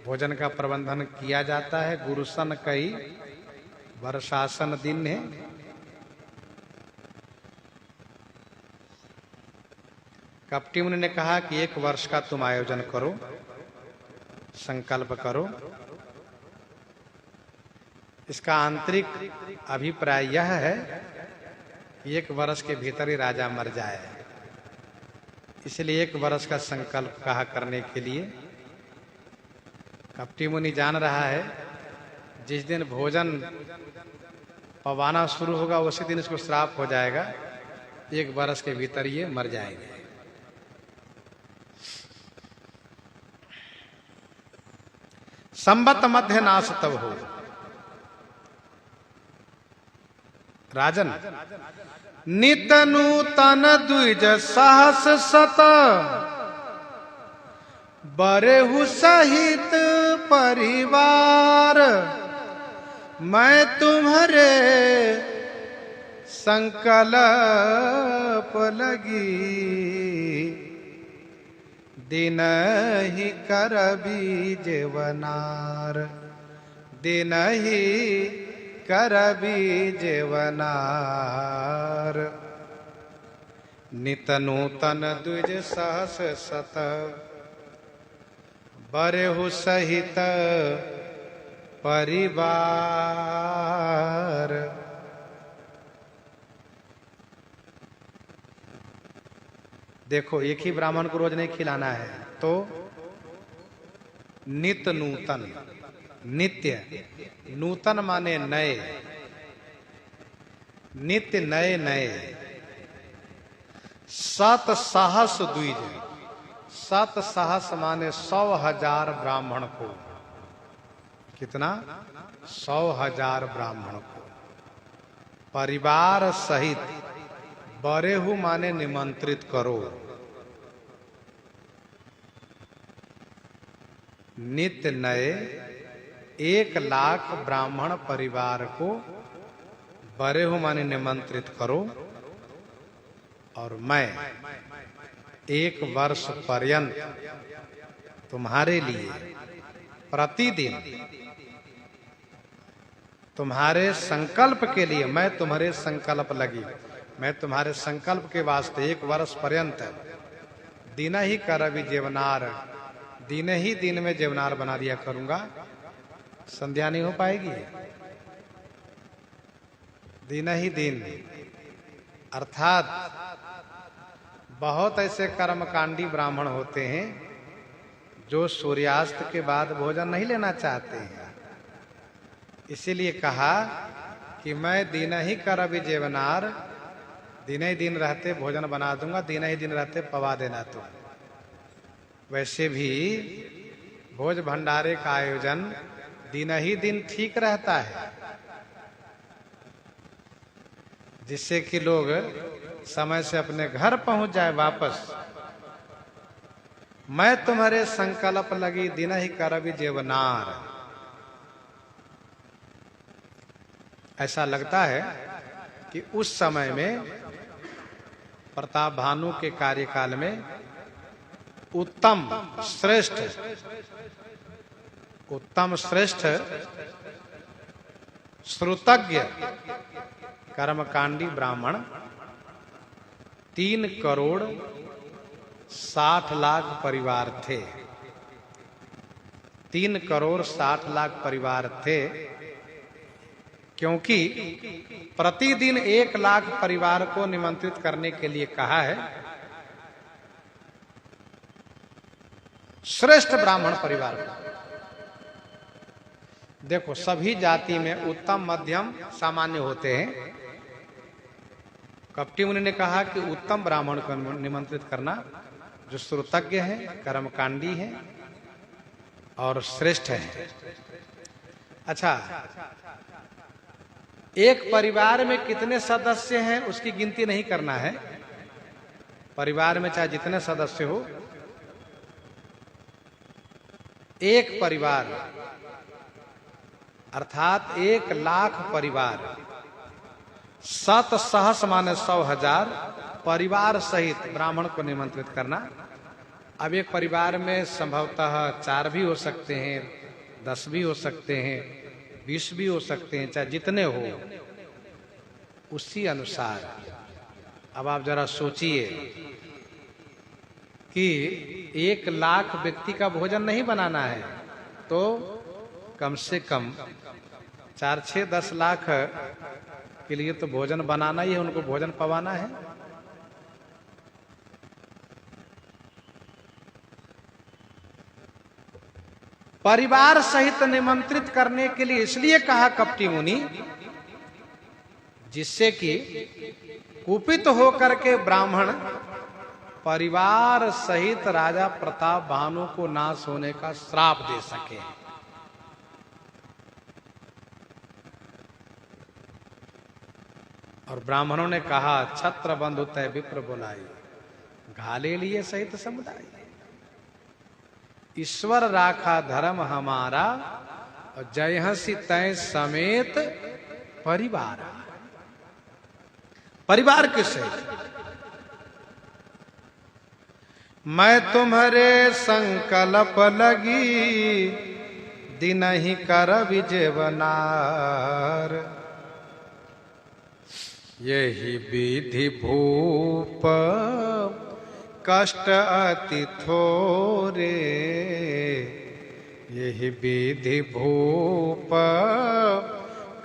A: भोजन का प्रबंधन किया जाता है। गुरुसन कई वर्षासन दिन है। कपटी मुनि ने कहा कि एक वर्ष का तुम आयोजन करो, संकल्प करो। इसका आंतरिक अभिप्राय यह है कि एक वर्ष के भीतर ही राजा मर जाए, इसलिए एक वर्ष का संकल्प कहा करने के लिए। कपटी मुनि जान रहा है जिस दिन भोजन पवाना शुरू होगा उसी दिन इसको श्राप हो जाएगा, एक वर्ष के भीतर ये मर जाएंगे। संवत मध्य नाश तब हो। राजन, नित नूतन द्विज सहस सत, बरेहु सहित परिवार, मैं तुम्हारे संकल्प लगी, दिन ही करबी जेवनार, दिन ही करबी जेवनार। नित नूतन द्विज सहस सत, बरेहु सहित परिवार। देखो, एक ही ब्राह्मण को रोज नहीं खिलाना है, तो नित नूतन, नित्य, नूतन माने नए, नित्य नए नए। सत सहस द्विज, सत सहस माने 100,000 ब्राह्मण को। कितना? 100,000 ब्राह्मण को परिवार सहित, बरेहु माने निमंत्रित करो। नित्य नए 1,00,000 ब्राह्मण परिवार को बरेहु माने निमंत्रित करो, और मैं 1 वर्ष पर्यंत तुम्हारे लिए प्रतिदिन तुम्हारे संकल्प के लिए, मैं तुम्हारे संकल्प लगी, मैं तुम्हारे संकल्प के वास्ते 1 वर्ष पर्यंत दिन ही करबी जेवनार, दिन ही दिन में जेवनार बना दिया करूंगा। संध्या नहीं हो पाएगी, दिन ही दिन। अर्थात बहुत ऐसे कर्मकांडी ब्राह्मण होते हैं जो सूर्यास्त के बाद भोजन नहीं लेना चाहते हैं। इसीलिए कहा कि मैं दिन ही करबी जेवनार, दिन ही दिन रहते भोजन बना दूंगा, दिन ही दिन रहते पवा देना। तो वैसे भी भोज भंडारे का आयोजन दिन ही दिन ठीक रहता है, जिससे कि लोग समय से अपने घर पहुंच जाए वापस। मैं तुम्हारे संकल्प लगी, दिन ही करबी जेवनार। ऐसा लगता है कि उस समय में प्रताप भानु के कार्यकाल में उत्तम श्रेष्ठ श्रुतज्ञ कर्मकांडी ब्राह्मण 3,60,00,000 परिवार थे। 3,60,00,000 परिवार थे, क्योंकि प्रतिदिन 1,00,000 परिवार को निमंत्रित करने के लिए कहा है। श्रेष्ठ ब्राह्मण परिवार को देखो, सभी जाति में उत्तम मध्यम सामान्य होते हैं। कपटी मुनि ने कहा कि उत्तम ब्राह्मण को निमंत्रित करना जो श्रुतज्ञ है, कर्मकांडी है और श्रेष्ठ है। अच्छा, एक परिवार में कितने सदस्य हैं उसकी गिनती नहीं करना है, परिवार में चाहे जितने सदस्य हो, एक परिवार अर्थात 1,00,000 परिवार, 7 सहस माने 100,000 परिवार सहित ब्राह्मण को निमंत्रित करना। अब एक परिवार में संभवतः 4 भी हो सकते हैं, 10 भी हो सकते हैं, 20 भी हो सकते हैं, चाहे जितने हो उसी अनुसार। अब आप जरा सोचिए कि 1,00,000 व्यक्ति का भोजन नहीं बनाना है, तो कम से कम 4, 6, 10 लाख के लिए तो भोजन बनाना ही है, उनको भोजन पवाना है। परिवार सहित निमंत्रित करने के लिए इसलिए कहा कपटी मुनि, जिससे कि कुपित होकर के ब्राह्मण परिवार सहित राजा प्रताप भानु को नाश होने का श्राप दे सके। और ब्राह्मणों ने कहा, छत्र बंधु तय विप्र बुलाई, घाले लिए सहित समुदाय, ईश्वर राखा धर्म हमारा, और जय हंसी तय समेत परिवार। परिवार के सहित मैं तुम्हारे संकल्प लगी, दिन ही कर विजयवनार, यही विधि भूप कष्ट अति थोरे, यही विधि भूप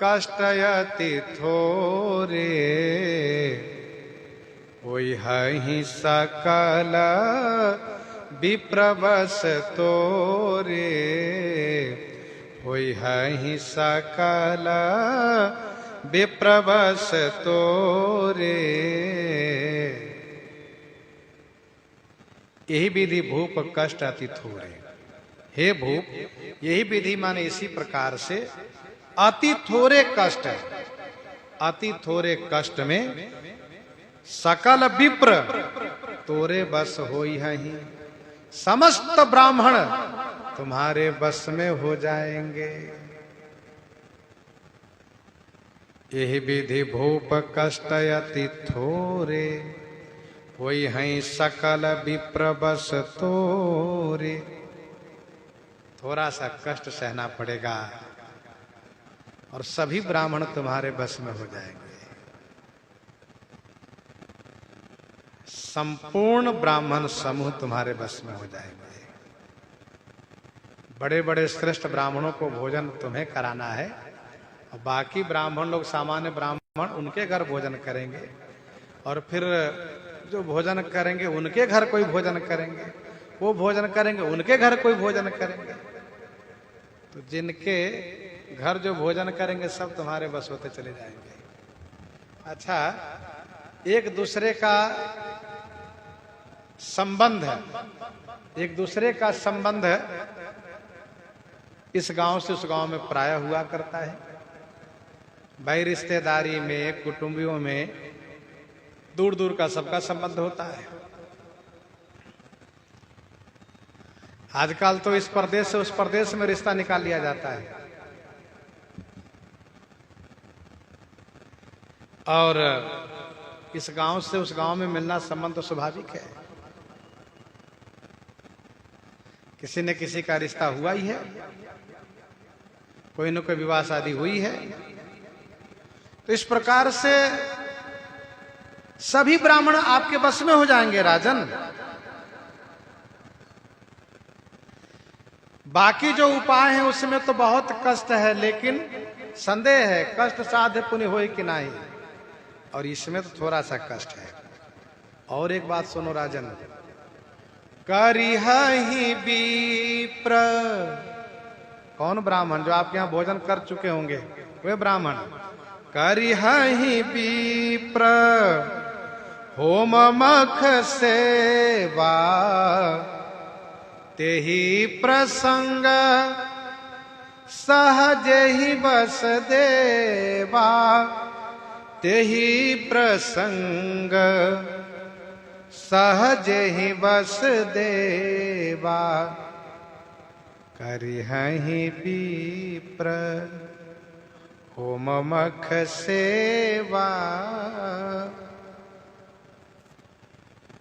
A: कष्ट अति थोरे, होई हहि सकल विप्रवश तोरे, होई हहि सकल विप्रवश तोरे, यही विधि भूप कष्ट अति थोरे। हे भूप, यही विधि माने इसी प्रकार से अति थोरे कष्ट, अति थोरे कष्ट में सकल विप्र तोरे बस होई हहीं, समस्त ब्राह्मण तुम्हारे बस में हो जाएंगे। यही विधि भूप कष्ट अति थोरे, होई हहीं सकल विप्र बस तोरे। थोड़ा सा कष्ट सहना पड़ेगा और सभी ब्राह्मण तुम्हारे बस में हो जाएंगे। संपूर्ण ब्राह्मण समूह तुम्हारे बस में हो जाएंगे। बड़े बड़े श्रेष्ठ ब्राह्मणों को भोजन तुम्हें कराना है, और बाकी ब्राह्मण लोग, सामान्य ब्राह्मण, उनके घर भोजन करेंगे, और फिर जो भोजन करेंगे उनके घर कोई भोजन करेंगे, वो भोजन करेंगे उनके घर कोई भोजन करेंगे। तो जिनके घर जो भोजन करेंगे सब तुम्हारे बस होते चले जाएंगे। अच्छा, एक दूसरे का संबंध है, एक दूसरे का संबंध इस गांव से उस गांव में प्राय हुआ करता है। भाई रिश्तेदारी में, कुटुंबियों में दूर दूर का सबका संबंध होता है। आजकल तो इस प्रदेश से उस प्रदेश में रिश्ता निकाल लिया जाता है, और इस गांव से उस गांव में मिलना संबंध तो स्वाभाविक है। किसी न किसी का रिश्ता हुआ ही है, कोई न कोई विवाह शादी हुई है। तो इस प्रकार से सभी ब्राह्मण आपके बस में हो जाएंगे राजन। बाकी जो उपाय है उसमें तो बहुत कष्ट है, लेकिन संदेह है कष्ट साध्य पुण्य होय कि नहीं, और इसमें तो थोड़ा सा कष्ट है। और एक बात सुनो राजन, करिहहि विप्र, कौन ब्राह्मण? जो आपके यहां भोजन कर चुके होंगे वे ब्राह्मण। करिहहि विप्र होम मख सेवा, तेहि प्रसंग सहज ही बस देवा, तेहि प्रसंग सहज ही बस देवा, करिहहि विप्र होम मख सेवा।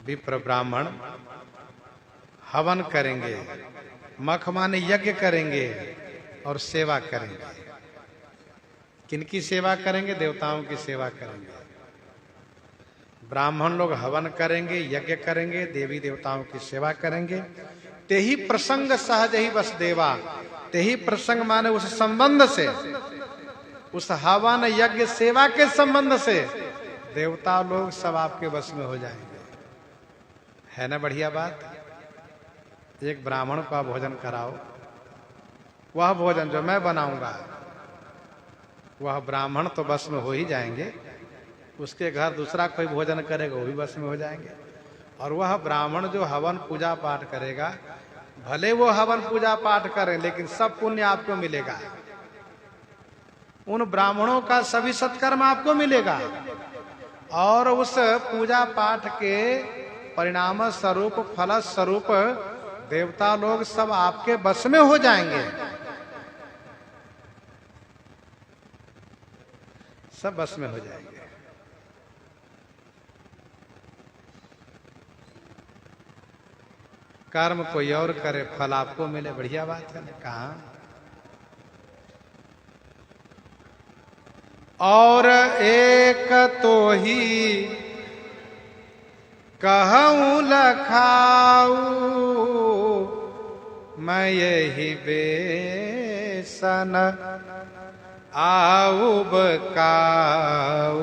A: विप्र ब्राह्मण हवन करेंगे, मख माने यज्ञ करेंगे और सेवा करेंगे। किनकी सेवा करेंगे? देवताओं की सेवा करेंगे। ब्राह्मण लोग हवन करेंगे, यज्ञ करेंगे, देवी देवताओं की सेवा करेंगे। ते ही प्रसंग सहज ही बस देवा, ते ही प्रसंग माने उस संबंध से, उस हवन यज्ञ सेवा के संबंध से देवता लोग सब आपके वश में हो जाएंगे। है ना बढ़िया बात? एक ब्राह्मण का भोजन कराओ, वह भोजन जो मैं बनाऊंगा वह ब्राह्मण तो बस में हो ही जाएंगे, उसके घर दूसरा कोई भोजन करेगा वो भी बस में हो जाएंगे। और वह ब्राह्मण जो हवन पूजा पाठ करेगा, भले वो हवन पूजा पाठ करें लेकिन सब पुण्य आपको मिलेगा। उन ब्राह्मणों का सभी सत्कर्म आपको मिलेगा और उस पूजा पाठ के परिणाम स्वरूप, फल स्वरूप देवता लोग सब आपके बस में हो जाएंगे, सब बस में हो जाएंगे। कर्म कोई और करे, फल आपको मिले, बढ़िया बात है ना? कहा और एक तो ही कहूं लखाऊ, मैं यही बेसन आऊब काऊ।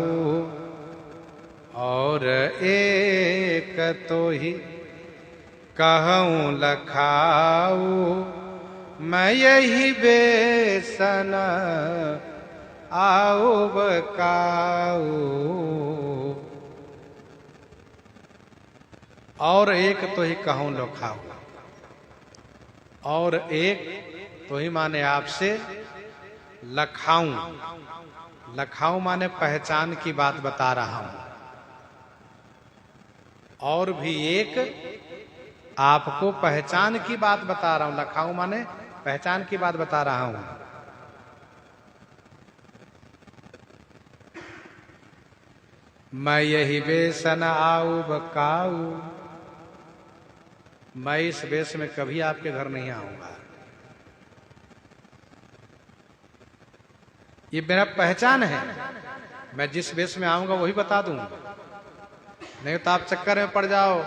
A: और एक तो ही कहूं लखाऊ, मैं यही बेसन आऊब काऊ। और एक तो ही कहूं लखाऊ, और एक तो ही माने आपसे लखाऊं। लखाऊं माने पहचान की बात बता रहा हूं। और भी एक आपको पहचान की बात बता रहा हूं। लखाऊं माने पहचान की बात बता रहा हूं। मैं यही बेसन आऊ बकाऊ, मैं इस वेश में कभी आपके घर नहीं आऊंगा। ये मेरा पहचान है, मैं जिस वेश में आऊंगा वही बता दूं। नहीं तो आप चक्कर में पड़ जाओ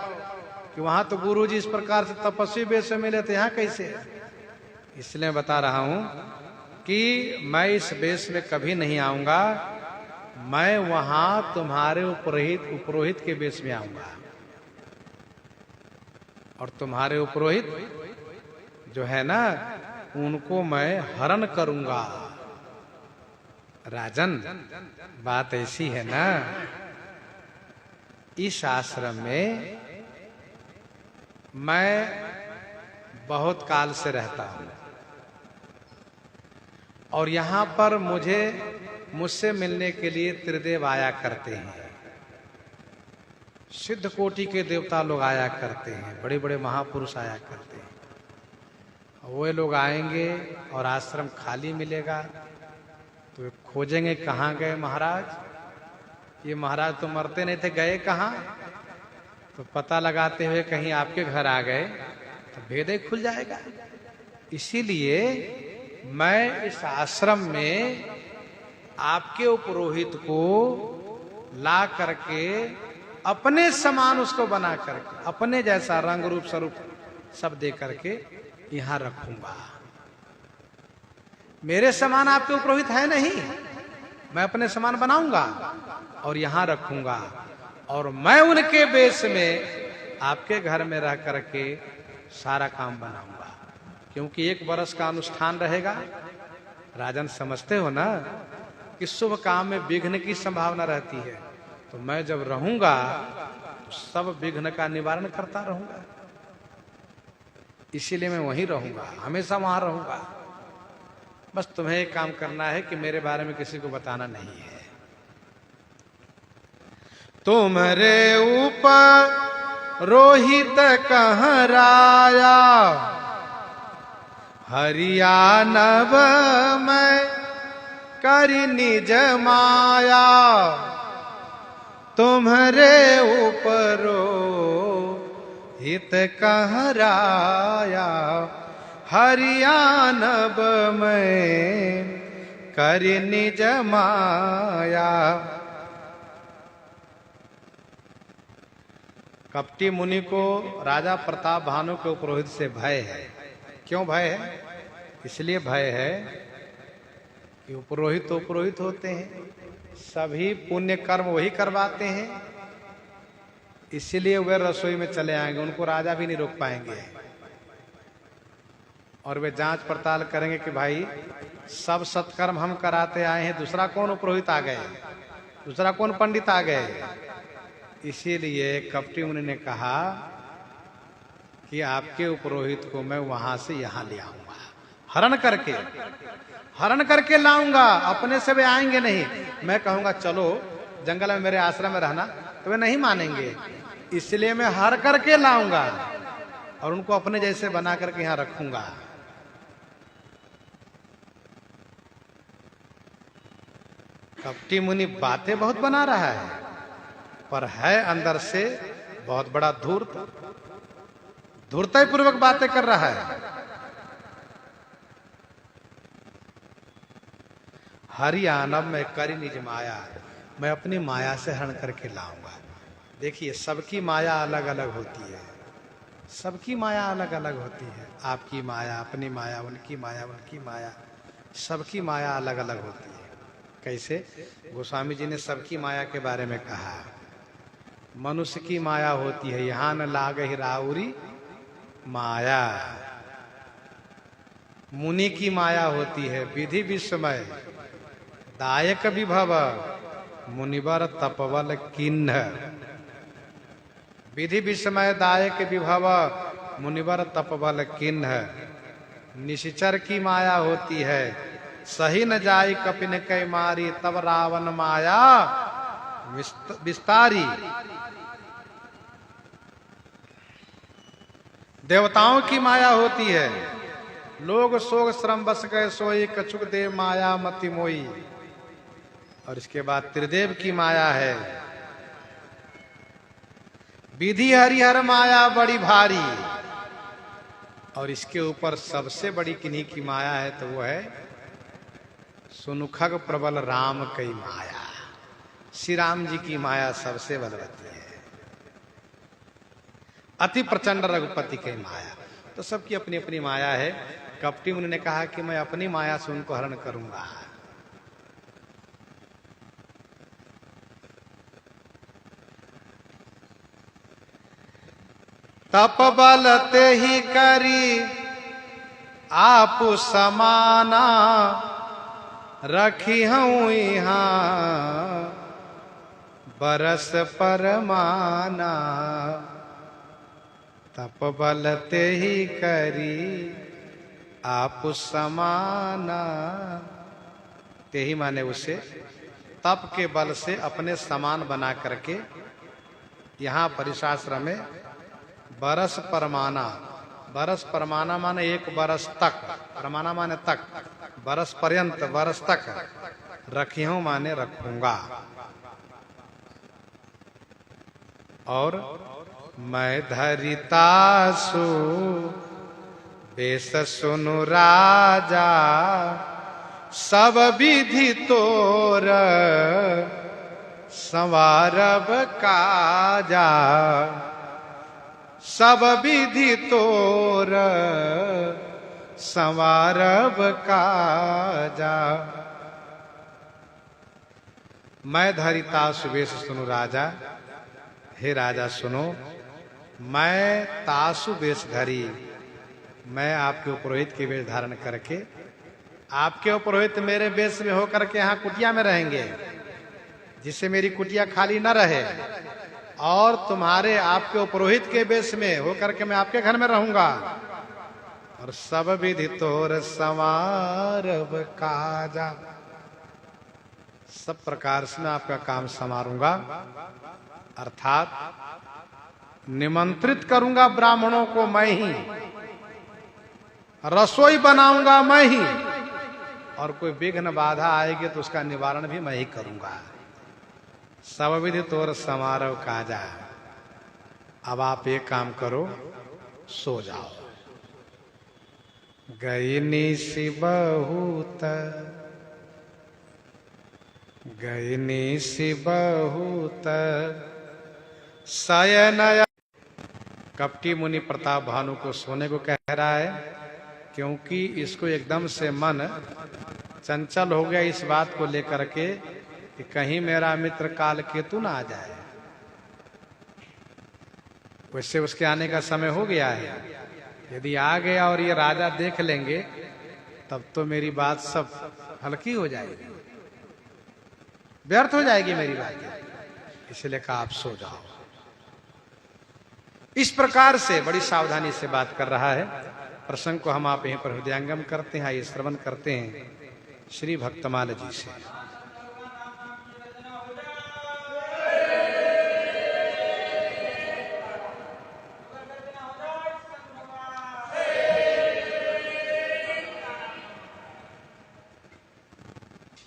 A: कि वहां तो गुरुजी इस प्रकार से तपस्वी वेश में मिले थे, यहां कैसे? इसलिए बता रहा हूं कि मैं इस वेश में कभी नहीं आऊंगा, मैं वहां तुम्हारे उपरोहित के वेश में आऊंगा। और तुम्हारे उपरोहित जो है ना, उनको मैं हरण करूंगा। राजन, बात ऐसी है ना, इस आश्रम में मैं बहुत काल से रहता हूं और यहां पर मुझसे मिलने के लिए त्रिदेव आया करते हैं। सिद्ध कोटि के देवता लोग आया करते हैं, बड़े बड़े महापुरुष आया करते हैं। वो लोग आएंगे और आश्रम खाली मिलेगा तो खोजेंगे कहाँ गए महाराज, ये महाराज तो मरते नहीं थे, गए कहाँ? तो पता लगाते हुए कहीं आपके घर आ गए तो भेद ही खुल जाएगा। इसीलिए मैं इस आश्रम में आपके उपरोहित को ला करके अपने समान उसको बना करके, अपने जैसा रंग रूप स्वरूप सब दे करके यहां रखूंगा। मेरे समान आपके उपरोहित है नहीं, मैं अपने समान बनाऊंगा और यहां रखूंगा। और मैं उनके बेस में आपके घर में रह करके सारा काम बनाऊंगा। क्योंकि 1 वर्ष का अनुष्ठान रहेगा। राजन, समझते हो ना कि शुभ काम में विघ्न की संभावना रहती है, तो मैं जब रहूंगा तो सब विघ्न का निवारण करता रहूंगा। इसीलिए मैं वहीं रहूंगा, हमेशा वहां रहूंगा। बस तुम्हें एक काम करना है कि मेरे बारे में किसी को बताना नहीं है। तुम्हारे ऊपर रोहित कहराया, हरिया नभ मैं करि निज माया, तुम्हारे ऊपरो हित कहराया, हरिया नभ मैं करि निज माया। कपटी मुनि को राजा प्रताप भानु के पुरोहित से भय है। क्यों भय है? इसलिए भय है कि पुरोहित तो पुरोहित होते हैं, सभी पुण्य कर्म वही करवाते हैं, इसलिए वे रसोई में चले आएंगे, उनको राजा भी नहीं रोक पाएंगे। और वे जांच पड़ताल करेंगे कि भाई सब सत्कर्म हम कराते आए हैं, दूसरा कौन पुरोहित आ गए, दूसरा कौन पंडित आ गए। इसीलिए कपटी मुनि ने कहा कि आपके पुरोहित को मैं वहां से यहां ले आऊंगा, हरण करके लाऊंगा, अपने से वे आएंगे नहीं। मैं कहूंगा चलो जंगल में मेरे आश्रम में रहना, तो वे नहीं मानेंगे, इसलिए मैं हर करके लाऊंगा और उनको अपने जैसे बना करके यहां रखूंगा। कपटी मुनि बातें बहुत बना रहा है, पर है अंदर से बहुत बड़ा धूर्त, धूर्तता पूर्वक बातें कर रहा है। हरियाणव में करि निज माया, मैं अपनी माया से हरण करके लाऊंगा। देखिए सबकी माया अलग अलग होती है, सबकी माया अलग अलग होती है। आपकी माया, अपनी माया, उनकी माया, उनकी माया, सबकी माया अलग अलग होती है। कैसे? गोस्वामी जी ने सबकी माया के बारे में कहा, मनुष्य की माया होती है यहां न लागहि राउरी माया, मुनि की माया होती है विधि विस्मय दायक विभव, मुनिवर तपवल किन्ह। विधि विस्मय दायक विभव, मुनिवर तपवल किन्ह। निशिचर की माया होती है, सही न जाई कपिन कै मारी, तब रावण माया विस्तारी। देवताओं की माया होती है, लोग सोग श्रम बस गए सोई, कछुक देव माया मति मोई। और इसके बाद त्रिदेव की माया है, विधि हरिहर माया बड़ी भारी। और इसके ऊपर सबसे बड़ी किन्हीं की माया है तो वो है सुनुखग प्रबल राम की माया। श्री राम जी की माया सबसे बलवती है, अति प्रचंड रघुपति की माया। तो सबकी अपनी अपनी माया है। कपटी मुनि ने कहा कि मैं अपनी माया से उनको हरण करूंगा। तप बल ते ही करी आप समाना, रखी हूं यहां बरस परमाना। तप बल ते ही करी आप समाना, ते ही माने उसे तप के बल से अपने समान बना करके यहाँ परिशास्त्र में बरस परमाना, बरस परमाना माने एक बरस तक, परमाना माने तक, बरस पर्यंत, बरस तक, रखी हूं माने रखूंगा। और मैं धरितासु बेस सुनु राजा, सब विधि तोर संवारब काजा। सब विधि तोर संवारब काजा। मैं धरितासु बेस सुनु राजा, हे राजा सुनो, मैं तासु वेश धरी, मैं आपके पुरोहित के वेश धारण करके, आपके पुरोहित मेरे वेश में होकर के यहाँ कुटिया में रहेंगे, जिससे मेरी कुटिया खाली न रहे, और तुम्हारे आपके पुरोहित के वेश में होकर के मैं आपके घर में रहूंगा, और सब विधि तोर संवारब काजा, सब प्रकार से मैं आपका काम संवारूंगा। अर्थात निमंत्रित करूंगा ब्राह्मणों को मैं ही, रसोई बनाऊंगा मैं ही, और कोई विघ्न बाधा आएगी तो उसका निवारण भी मैं ही करूंगा। सब विधि तोर समारोह काजा। अब आप एक काम करो, सो जाओ। गईनी सी बहुत, गईनी सी बहुत शयन। कपटी मुनि प्रताप भानु को सोने को कह रहा है, क्योंकि इसको एकदम से मन चंचल हो गया इस बात को लेकर के कि कहीं मेरा मित्र काल केतु ना आ जाए। वैसे उसके आने का समय हो गया है, यदि आ गया और ये राजा देख लेंगे तब तो मेरी बात सब हल्की हो जाएगी, व्यर्थ हो जाएगी मेरी बात। इसलिए कहा आप सो जाओ। इस प्रकार से बड़ी सावधानी से बात कर रहा है। प्रसंग को हम आप यहीं पर हृदयंगम करते हैं, ये श्रवण करते हैं श्री भक्तमाल जी से।